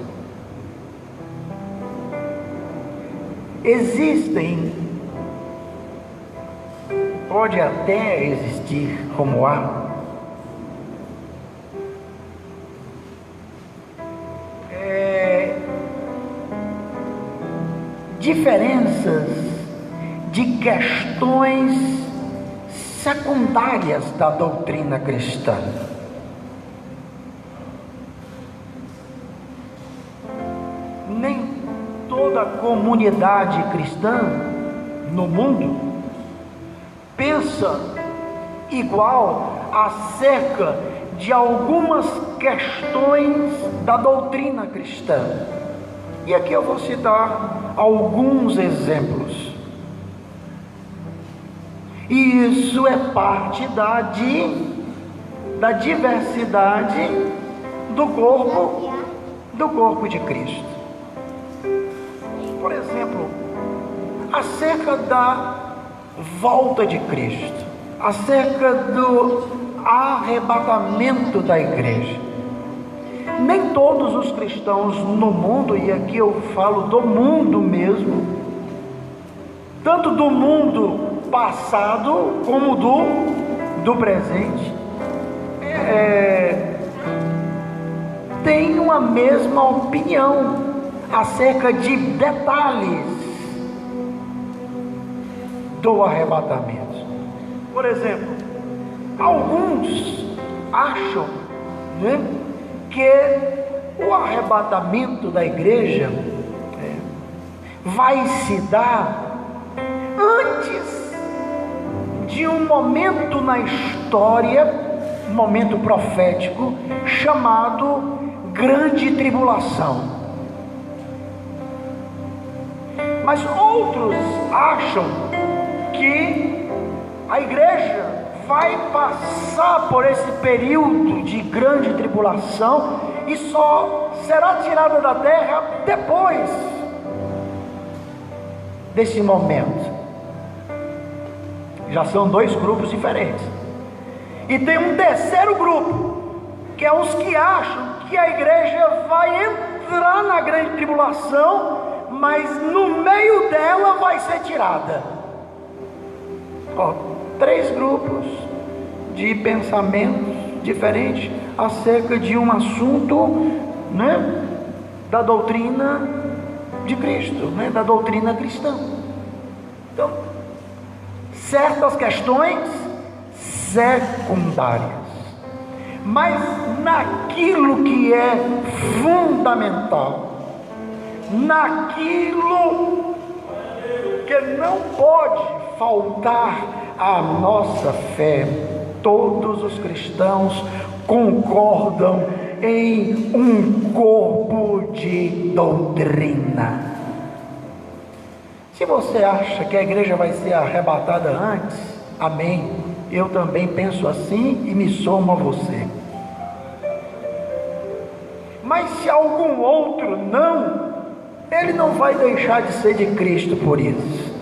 Pode até existir como há, diferenças de questões secundárias da doutrina cristã. Nem toda a comunidade cristã no mundo pensa igual acerca de algumas questões da doutrina cristã. E aqui eu vou citar alguns exemplos. E isso é parte da diversidade do corpo de Cristo. Por exemplo, acerca da volta de Cristo, acerca do arrebatamento da igreja. Nem todos os cristãos no mundo, e aqui eu falo do mundo mesmo, tanto do mundo passado como do presente, tem uma mesma opinião acerca de detalhes do arrebatamento. Por exemplo, alguns acham, né, que o arrebatamento da igreja vai se dar antes de um momento na história, um momento profético, chamado Grande Tribulação. Mas outros acham que a igreja vai passar por esse período de grande tribulação e só será tirada da terra depois desse momento. Já são dois grupos diferentes. E tem um terceiro grupo, que é os que acham que a igreja vai entrar na grande tribulação, mas no meio dela vai ser tirada. Três grupos de pensamentos diferentes acerca de um assunto, da doutrina de Cristo, da doutrina cristã. Então, certas questões secundárias, mas naquilo que é fundamental, naquilo que não pode faltar à nossa fé, todos os cristãos concordam em um corpo de doutrina. Se você acha que a igreja vai ser arrebatada antes, amém, eu também penso assim e me somo a você. Mas se algum outro não, ele não vai deixar de ser de Cristo por isso.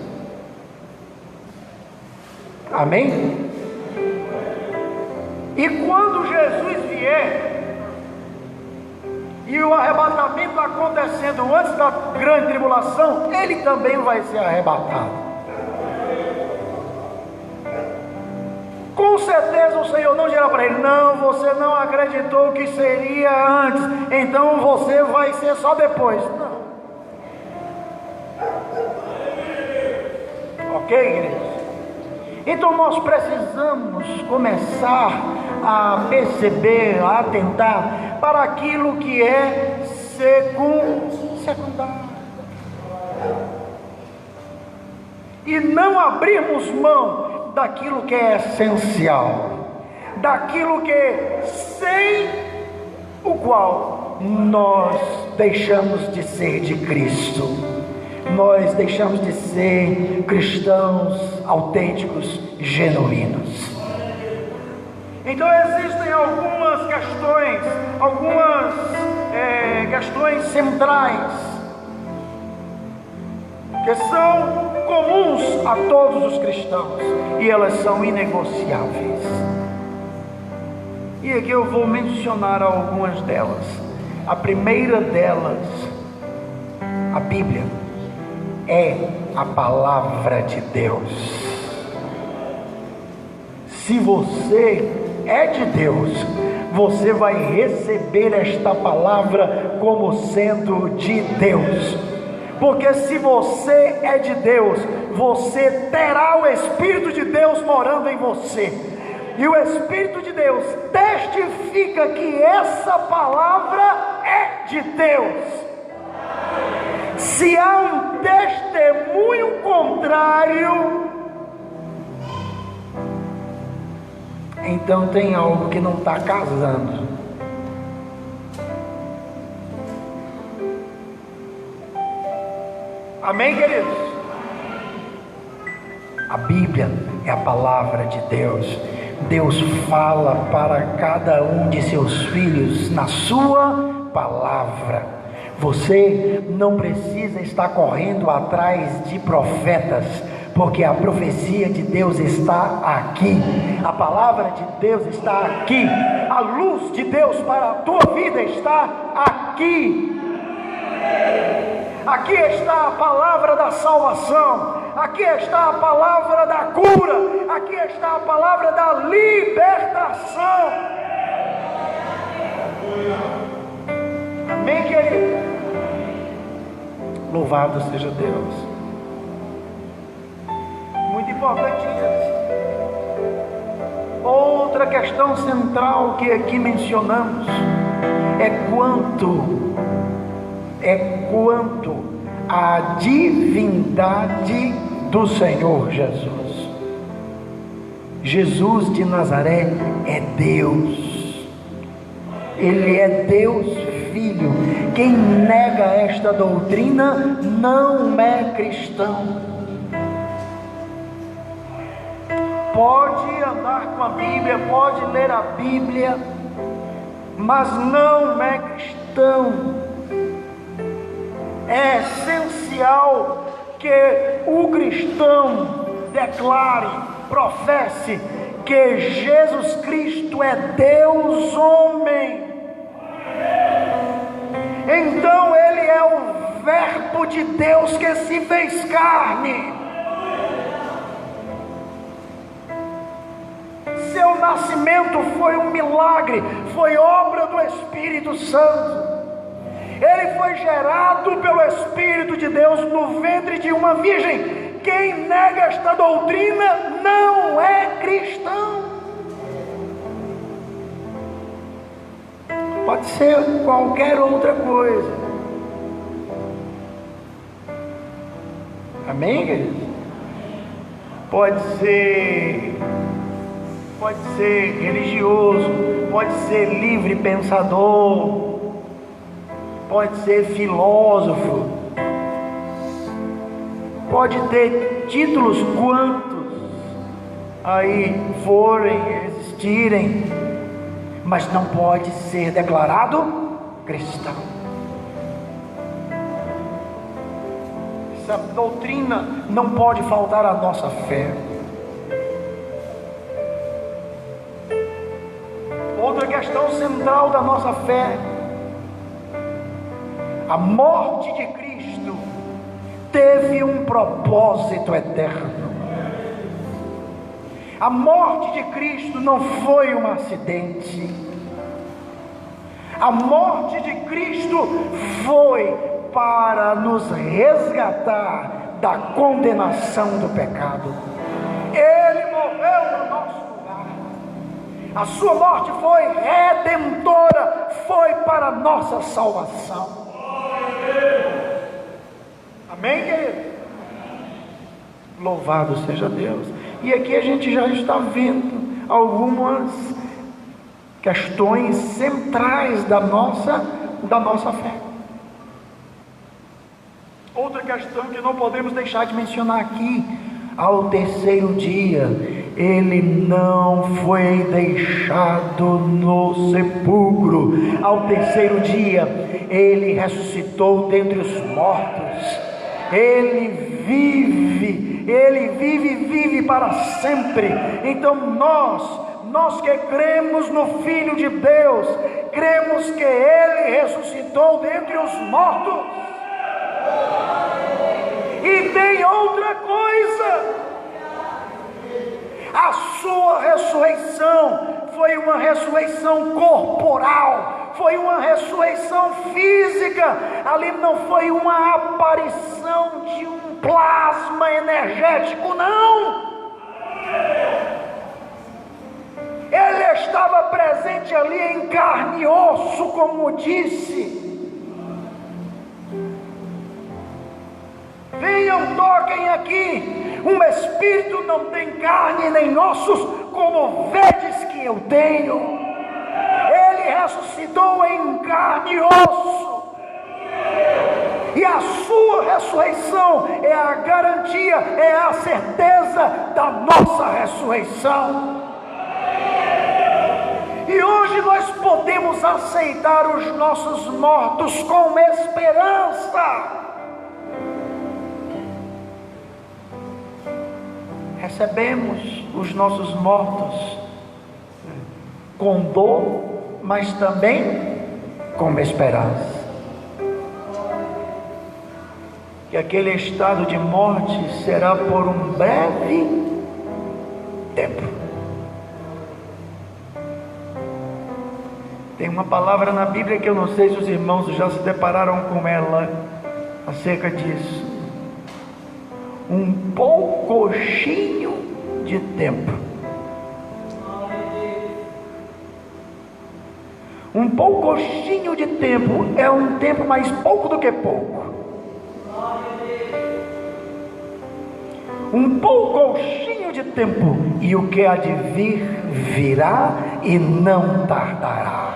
Amém? E quando Jesus vier, e o arrebatamento acontecendo antes da grande tribulação, ele também vai ser arrebatado. Com certeza o Senhor não dirá para ele: não, você não acreditou que seria antes, então você vai ser só depois. Não. Ok, igreja? Então nós precisamos começar a perceber, a atentar para aquilo que é secundário, e não abrirmos mão daquilo que é essencial, daquilo que sem o qual nós deixamos de ser de Cristo. Nós deixamos de ser cristãos autênticos, genuínos. Então existem algumas questões centrais que são comuns a todos os cristãos, e elas são inegociáveis. E aqui eu vou mencionar algumas delas. A primeira delas, a Bíblia é a palavra de Deus. Se você é de Deus, você vai receber esta palavra como sendo de Deus, porque se você é de Deus, você terá o Espírito de Deus morando em você, e o Espírito de Deus testifica que essa palavra é de Deus. Se há um testemunho contrário, então tem algo que não está casando. Amém, queridos? A Bíblia é a palavra de Deus. Deus fala para cada um de seus filhos na sua palavra. Você não precisa estar correndo atrás de profetas, porque a profecia de Deus está aqui, a palavra de Deus está aqui, a luz de Deus para a tua vida está aqui. Aqui está a palavra da salvação, aqui está a palavra da cura, aqui está a palavra da libertação. Amém, querido? Louvado seja Deus. Muito importante isso. Outra questão central que aqui mencionamos é quanto à divindade do Senhor Jesus. Jesus de Nazaré é Deus, Ele é Deus Filho. Quem nega esta doutrina não é cristão. Pode andar com a Bíblia, pode ler a Bíblia, mas não é cristão. É essencial que o cristão declare, professe que Jesus Cristo é Deus homem. Então Ele é o Verbo de Deus que se fez carne. Seu nascimento foi um milagre, foi obra do Espírito Santo. Ele foi gerado pelo Espírito de Deus no ventre de uma virgem. Quem nega esta doutrina não é cristão. Pode ser qualquer outra coisa. Amém, querido? Pode ser religioso, pode ser livre pensador, pode ser filósofo, pode ter títulos quantos aí forem, existirem, mas não pode ser declarado cristão. Essa doutrina não pode faltar à nossa fé. Outra questão central da nossa fé: a morte de Cristo teve um propósito eterno. A morte de Cristo não foi um acidente. A morte de Cristo foi para nos resgatar da condenação do pecado. Ele morreu no nosso lugar. A sua morte foi redentora, foi para a nossa salvação. Amém, querido? Louvado seja Deus. E aqui a gente já está vendo algumas questões centrais da nossa fé. Outra questão que não podemos deixar de mencionar aqui: ao terceiro dia, Ele não foi deixado no sepulcro. Ao terceiro dia, Ele ressuscitou dentre os mortos. Ele vive para sempre. Então nós que cremos no Filho de Deus, cremos que Ele ressuscitou dentre os mortos. E tem outra coisa: a sua ressurreição foi uma ressurreição corporal, foi uma ressurreição física. Ali não foi uma aparição de um plasma energético, não. Ele estava presente ali em carne e osso, como disse. Venham, toquem aqui. Um espírito não tem carne nem ossos, como vedes que eu tenho. Ele ressuscitou em carne e osso. E a sua ressurreição é a garantia, é a certeza da nossa ressurreição. E hoje nós podemos aceitar os nossos mortos com esperança. Recebemos os nossos mortos com dor, mas também com esperança. Que aquele estado de morte será por um breve tempo. Tem uma palavra na Bíblia que eu não sei se os irmãos já se depararam com ela acerca disso. Um poucochinho de tempo. Um poucochinho de tempo é um tempo mais pouco do que pouco. Um poucochinho de tempo, e o que há de vir, virá e não tardará.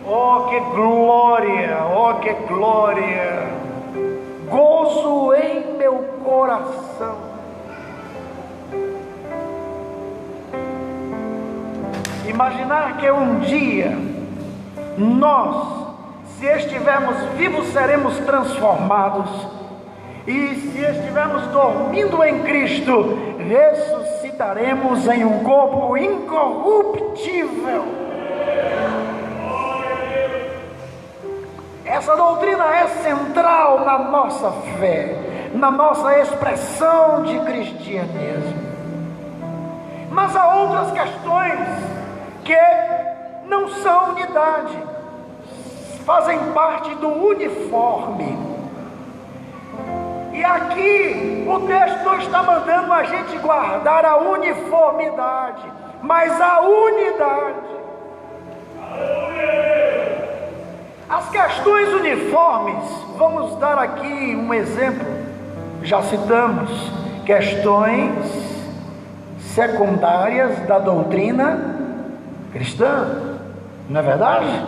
Oh, que glória! Oh, que glória! Gozo em meu coração. Imaginar que um dia nós, se estivermos vivos, seremos transformados, e se estivermos dormindo em Cristo, ressuscitaremos em um corpo incorruptível. Essa doutrina é central na nossa fé, na nossa expressão de cristianismo. Mas há outras questões que não são unidade, fazem parte do uniforme. E aqui o texto está mandando a gente guardar a uniformidade, mas a unidade. As questões uniformes, vamos dar aqui um exemplo, já citamos, questões secundárias da doutrina cristã, não é verdade?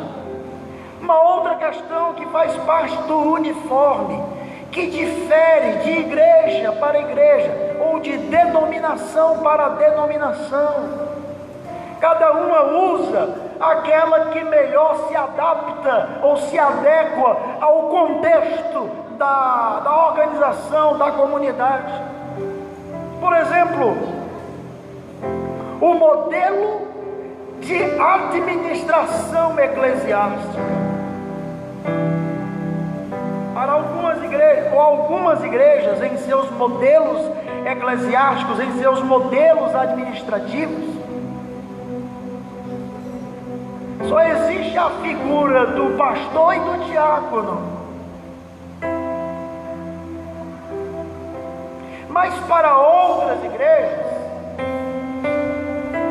Uma outra questão que faz parte do uniforme, que difere de igreja para igreja, ou de denominação para denominação. Cada uma usa aquela que melhor se adapta ou se adequa ao contexto da organização, da comunidade. Por exemplo, o modelo de administração eclesiástica. Para algumas igrejas, em seus modelos eclesiásticos, em seus modelos administrativos, só existe a figura do pastor e do diácono. Mas para outras igrejas,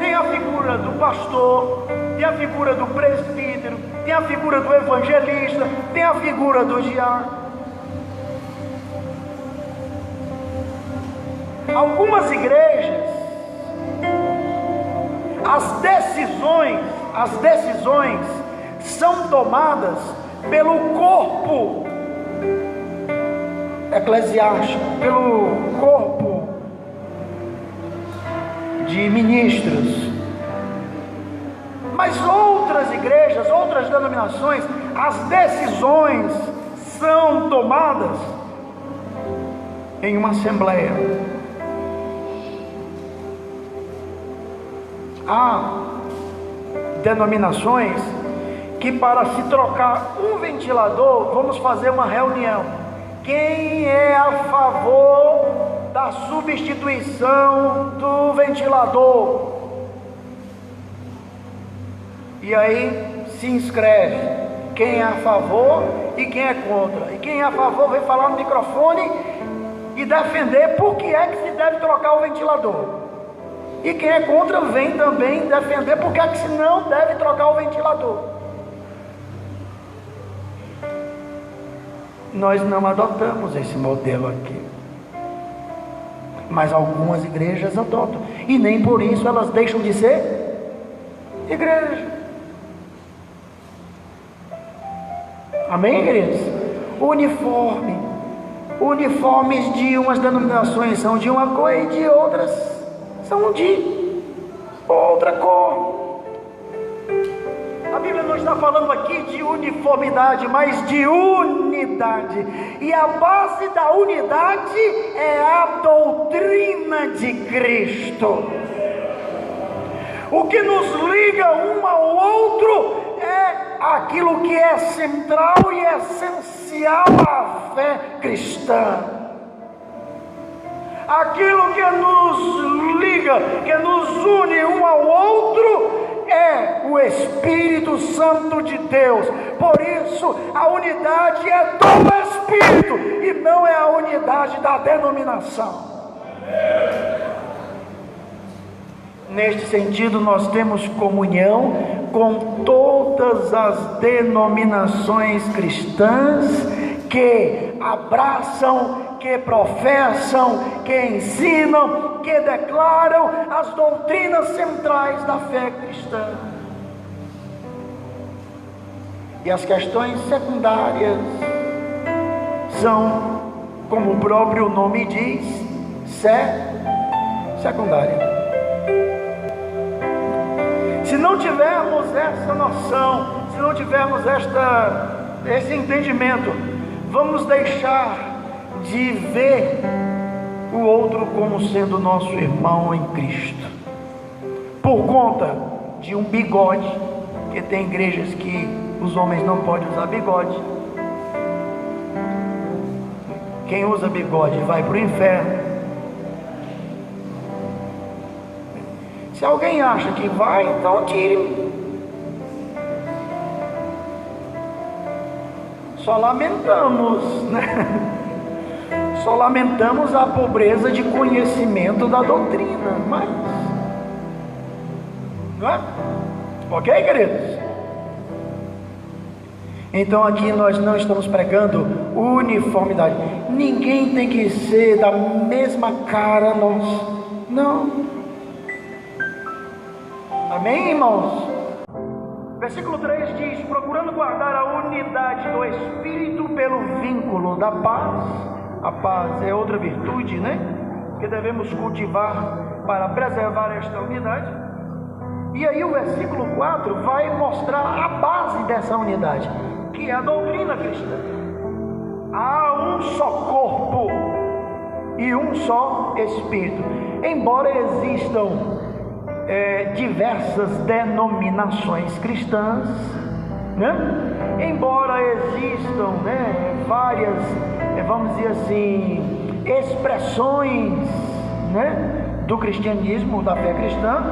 tem a figura do pastor, tem a figura do presbítero, tem a figura do evangelista, tem a figura do diácono. Algumas igrejas, as decisões são tomadas pelo corpo eclesiástico, pelo corpo de ministros. Mas outras igrejas, outras denominações, as decisões são tomadas em uma assembleia. Há denominações que, para se trocar um ventilador, vamos fazer uma reunião. Quem é a favor da substituição do ventilador? E aí se inscreve quem é a favor e quem é contra. E quem é a favor vem falar no microfone e defender por que é que se deve trocar o ventilador. E quem é contra vem também defender por que é que se não deve trocar o ventilador. Nós não adotamos esse modelo aqui, mas algumas igrejas adotam, e nem por isso elas deixam de ser igreja. Amém, queridos? Uniformes de umas denominações são de uma cor e de outras são de outra cor. A Bíblia não está falando aqui de uniformidade, mas de unidade. E a base da unidade é a doutrina de Cristo. O que nos liga um ao outro é aquilo que é central e essencial à fé cristã. Aquilo que nos liga, que nos une um ao outro, é o Espírito Santo de Deus. Por isso, a unidade é do Espírito e não é a unidade da denominação. Neste sentido, nós temos comunhão com todas as denominações cristãs que abraçam, que professam, que ensinam, que declaram as doutrinas centrais da fé cristã. E as questões secundárias são, como o próprio nome diz, secundária. Se não tivermos essa noção, se não tivermos esse entendimento, vamos deixar de ver o outro como sendo nosso irmão em Cristo, por conta de um bigode, que tem igrejas que os homens não podem usar bigode. Quem usa bigode vai para o inferno. Se alguém acha que vai, então tire. Só lamentamos, né? Só lamentamos a pobreza de conhecimento da doutrina, mas não é? Ok, queridos? Então aqui nós não estamos pregando uniformidade. Ninguém tem que ser da mesma cara nossa. Não. Amém, irmãos? Versículo 3 diz: procurando guardar a unidade do Espírito pelo vínculo da paz. A paz é outra virtude, né? Que devemos cultivar para preservar esta unidade. E aí o versículo 4 vai mostrar a base dessa unidade, que é a doutrina cristã. Há um só corpo e um só Espírito. Embora existam diversas denominações cristãs, né? Embora existam, né, várias, vamos dizer assim, expressões, né, do cristianismo, da fé cristã,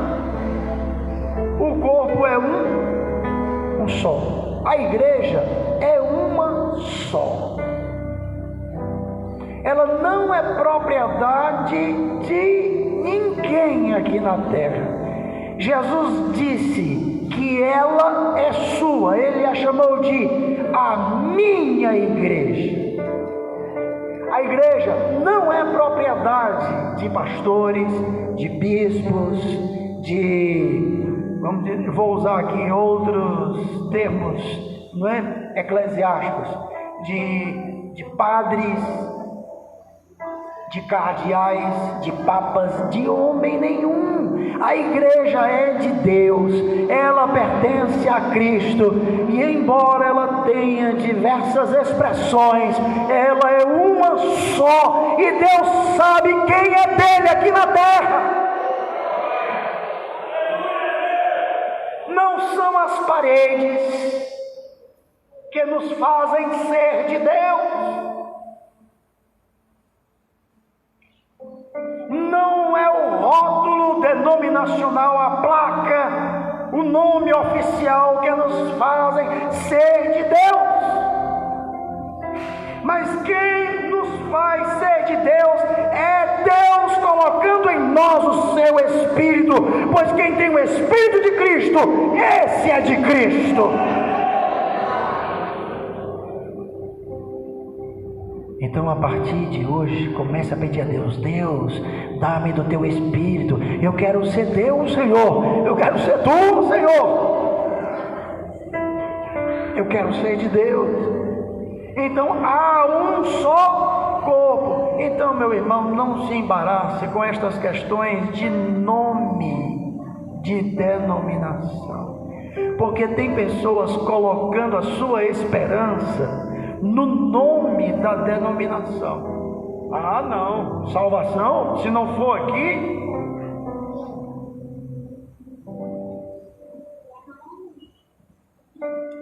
o corpo é um só. A igreja é uma só. Ela não é propriedade de ninguém aqui na terra. Jesus disse que ela é sua. Ele a chamou de a minha igreja. A igreja não é propriedade de pastores, de bispos, vamos dizer, vou usar aqui outros termos, não é? Eclesiásticos, de padres, de cardeais, de papas, de homem nenhum. A igreja é de Deus, ela pertence a Cristo, e embora ela tenha diversas expressões, ela é uma só, e Deus sabe quem é dele aqui na terra. Não são as paredes que nos fazem ser de Deus. Não é o rótulo denominacional, a placa, o nome oficial que nos fazem ser de Deus. Mas quem nos faz ser de Deus é Deus colocando em nós o seu Espírito, pois quem tem o Espírito de Cristo, esse é de Cristo. Então, a partir de hoje, comece a pedir a Deus: Deus, dá-me do teu Espírito. Eu quero ser Deus, Senhor. Eu quero ser tu, Senhor. Eu quero ser de Deus. Então, há um só corpo. Então, meu irmão, não se embarace com estas questões de nome, de denominação. Porque tem pessoas colocando a sua esperança no nome da denominação. Ah, não, salvação, se não for aqui.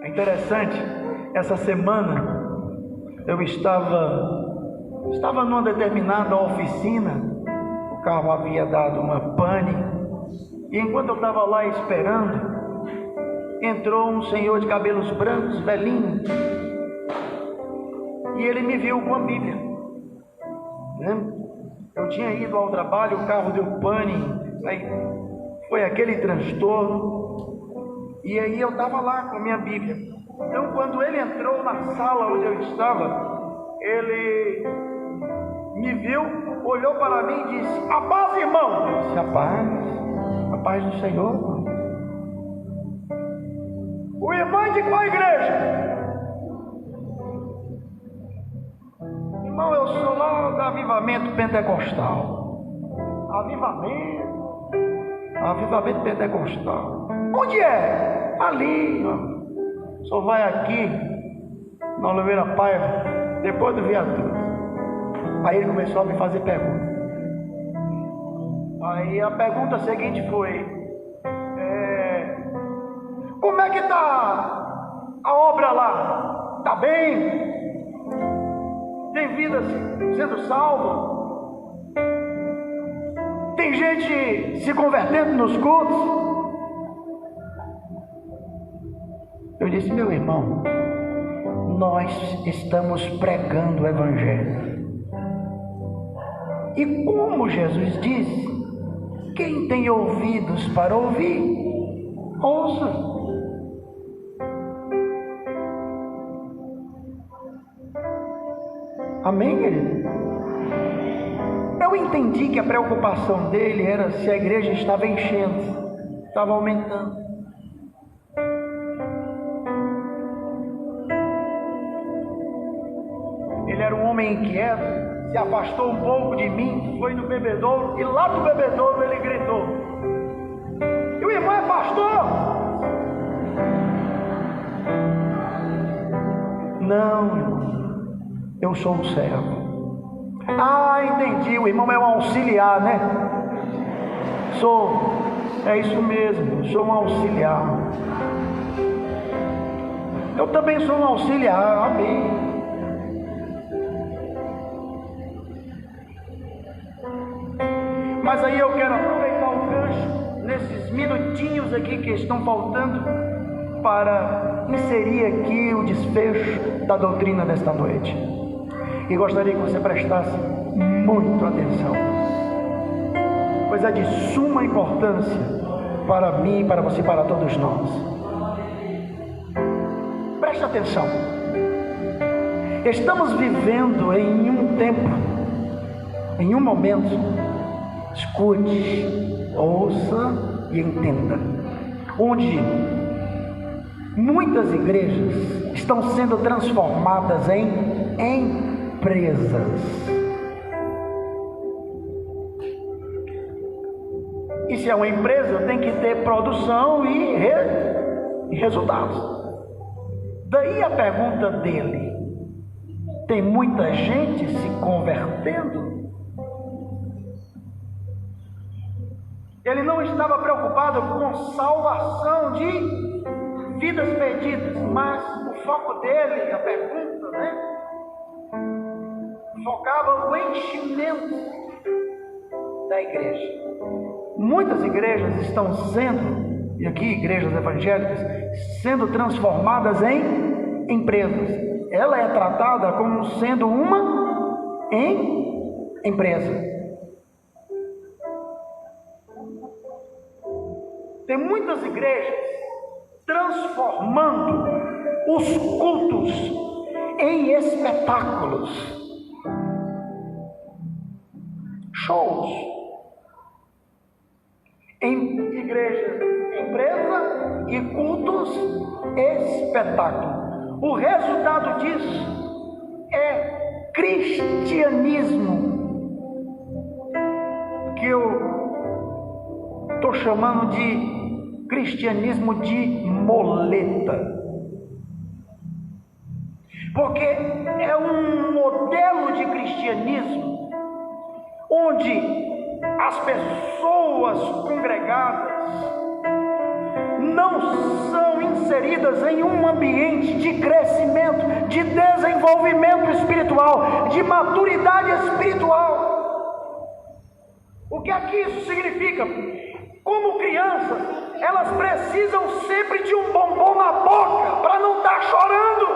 É interessante, essa semana eu estava numa determinada oficina, o carro havia dado uma pane, e enquanto eu estava lá esperando, entrou um senhor de cabelos brancos, velhinho, e ele me viu com a Bíblia, né? Eu tinha ido ao trabalho, o carro deu pane, aí foi aquele transtorno. E aí eu estava lá com a minha Bíblia. Então, quando ele entrou na sala onde eu estava, ele me viu, olhou para mim e disse: "A paz, irmão." Eu disse: a paz do Senhor." "O irmão é de qual igreja?" "Irmão, eu sou lá do Avivamento Pentecostal." Avivamento Pentecostal. "Onde é?" "Ali, ó. Só vai aqui na Oliveira Paiva, depois do viaduto." Aí ele começou a me fazer perguntas. Aí a pergunta seguinte foi: "Como é que está a obra lá? Está bem? Tem vidas sendo salvas? Tem gente se convertendo nos cultos?" Eu disse: "Meu irmão, nós estamos pregando o Evangelho. E como Jesus disse, quem tem ouvidos para ouvir, ouça." Amém, querido? Eu entendi que a preocupação dele era se a igreja estava enchendo, estava aumentando. Ele era um homem inquieto, se afastou um pouco de mim, foi no bebedouro, e lá do bebedouro ele gritou: "E o irmão é pastor?" "Não, irmão, eu sou um servo." "Ah, entendi, o irmão é um auxiliar, né?" É isso mesmo, sou um auxiliar." "Eu também sou um auxiliar." "Amém." Mas aí eu quero aproveitar o gancho nesses minutinhos aqui que estão faltando para inserir aqui o desfecho da doutrina desta noite. E gostaria que você prestasse muito atenção, pois é de suma importância para mim, para você, para todos nós. Preste atenção. Estamos vivendo em um tempo, em um momento, escute, ouça e entenda, onde muitas igrejas estão sendo transformadas em empresas. E se é uma empresa, tem que ter produção e resultados. Daí a pergunta dele: tem muita gente se convertendo? Ele não estava preocupado com salvação de vidas perdidas, mas o foco dele, a pergunta, focava no enchimento da igreja. Muitas igrejas estão sendo, e aqui igrejas evangélicas, sendo transformadas em empresas. Ela é tratada como sendo uma empresa. Tem muitas igrejas transformando os cultos em espetáculos, shows, em igreja, empresa e cultos, espetáculo. O resultado disso é cristianismo, que eu estou chamando de cristianismo de moleta, porque é um modelo de cristianismo onde as pessoas congregadas não são inseridas em um ambiente de crescimento, de desenvolvimento espiritual, de maturidade espiritual. O que é que isso significa? Como crianças, elas precisam sempre de um bombom na boca para não estar chorando.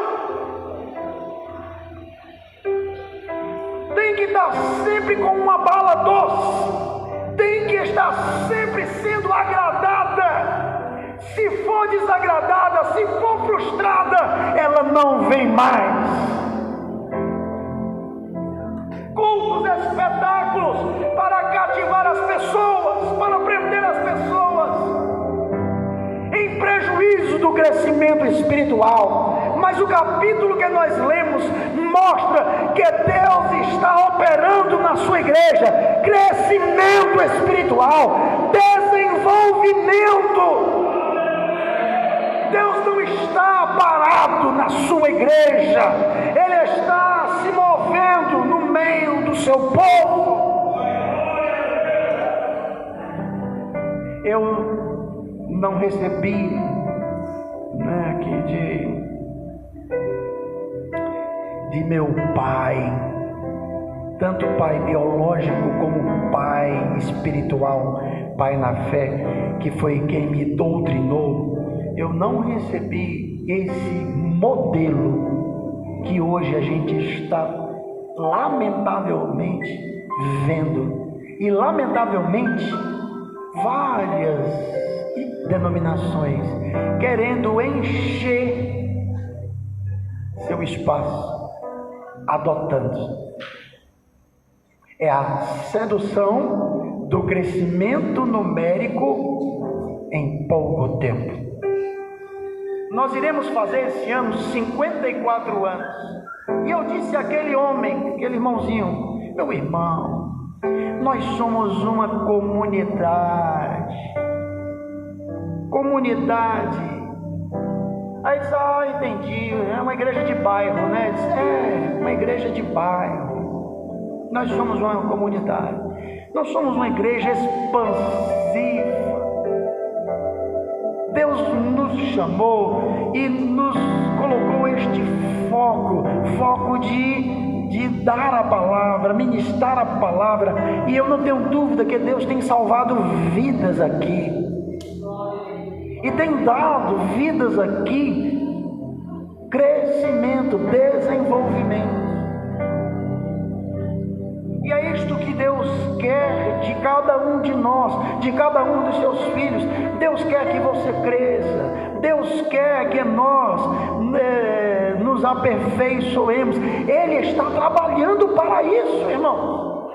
Tem que estar sempre com uma bala doce. Tem que está sempre sendo agradada. Se for desagradada, se for frustrada, ela não vem mais. Cultos, espetáculos para cativar as pessoas, para prender as pessoas, em prejuízo do crescimento espiritual. Mas o capítulo que nós lemos mostra que Deus está operando na sua igreja crescimento espiritual, desenvolvimento. Deus não está parado na sua igreja, Ele está se movendo no meio do seu povo. Eu não recebi aqui de meu pai, tanto pai biológico como pai espiritual, pai na fé, que foi quem me doutrinou. Eu não recebi esse modelo que hoje a gente está lamentavelmente vendo, e lamentavelmente várias denominações querendo encher seu espaço, adotando. É a sedução do crescimento numérico em pouco tempo. Nós iremos fazer esse ano 54 anos. E eu disse àquele homem, aquele irmãozinho: meu irmão, nós somos uma comunidade. Aí diz: entendi, é uma igreja de bairro, né? Diz, uma igreja de bairro. Nós somos uma comunidade. Nós somos uma igreja expansiva. Deus nos chamou e nos colocou este foco de dar a palavra, ministrar a palavra. E eu não tenho dúvida que Deus tem salvado vidas aqui, e tem dado vidas aqui, crescimento, desenvolvimento. E é isto que Deus quer de cada um de nós, de cada um dos seus filhos. Deus quer que você cresça, Deus quer que nós nos aperfeiçoemos. Ele está trabalhando para isso, irmão.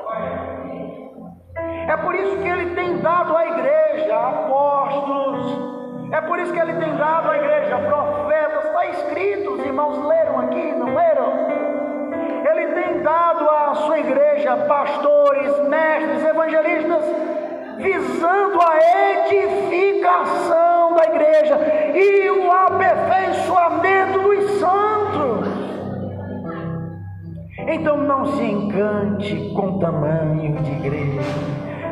É por isso que Ele tem dado à igreja apóstolos, é por isso que Ele tem dado à igreja profetas. Está escrito, os irmãos leram aqui, não leram? Ele tem dado à sua igreja pastores, mestres, evangelistas, visando a edificação da igreja e o aperfeiçoamento dos santos. Então não se encante com tamanho de igreja,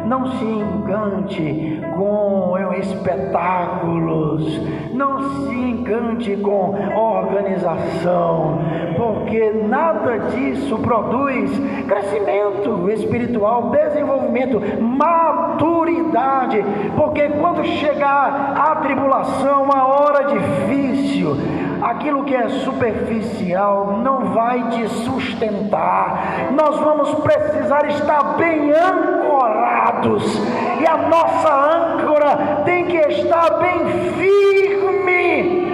não se encante com espetáculos, não se encante com organização, porque nada disso produz crescimento espiritual, desenvolvimento, maturidade. Porque quando chegar a tribulação, uma hora difícil, aquilo que é superficial não vai te sustentar. Nós vamos precisar estar bem ancorados, e a nossa âncora tem que estar bem firme,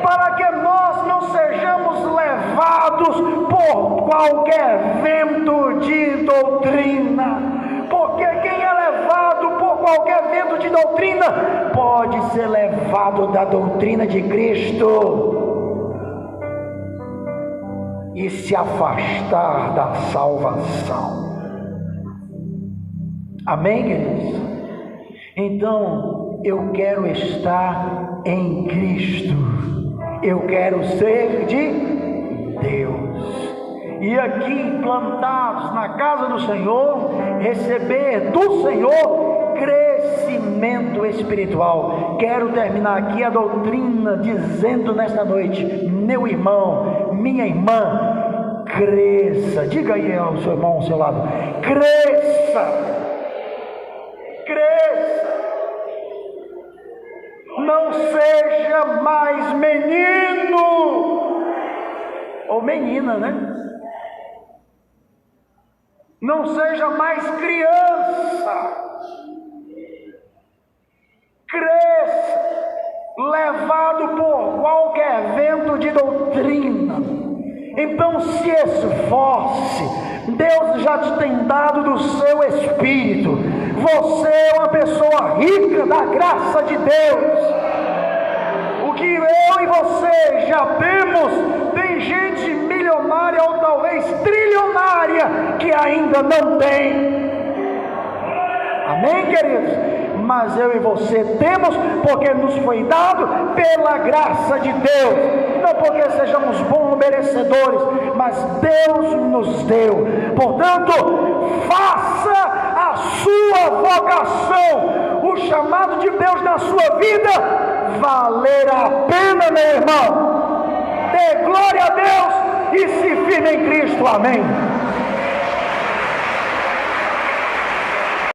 para que nós não sejamos levados por qualquer vento de doutrina. Porque quem é levado por qualquer vento de doutrina pode ser levado da doutrina de Cristo e se afastar da salvação. Amém, queridos? Então, eu quero estar em Cristo, eu quero ser de Deus, e aqui plantados na casa do Senhor, receber do Senhor crescimento espiritual. Quero terminar aqui a doutrina dizendo nesta noite: meu irmão, minha irmã, cresça. Diga aí ao seu irmão ao seu lado: cresça. Não seja mais menino ou menina, né? Não seja mais criança. Cresça, levado por qualquer vento de doutrina. Então se esforce. Deus já te tem dado do seu espírito. Você é uma pessoa rica da graça de Deus. O que eu e você já temos, tem gente milionária ou talvez trilionária que ainda não tem. Amém, queridos? Mas eu e você temos, porque nos foi dado pela graça de Deus, não porque sejamos bons merecedores, mas Deus nos deu. Portanto, faça a sua vocação, o chamado de Deus na sua vida, valer a pena, meu irmão. Dê glória a Deus e se firme em Cristo. Amém.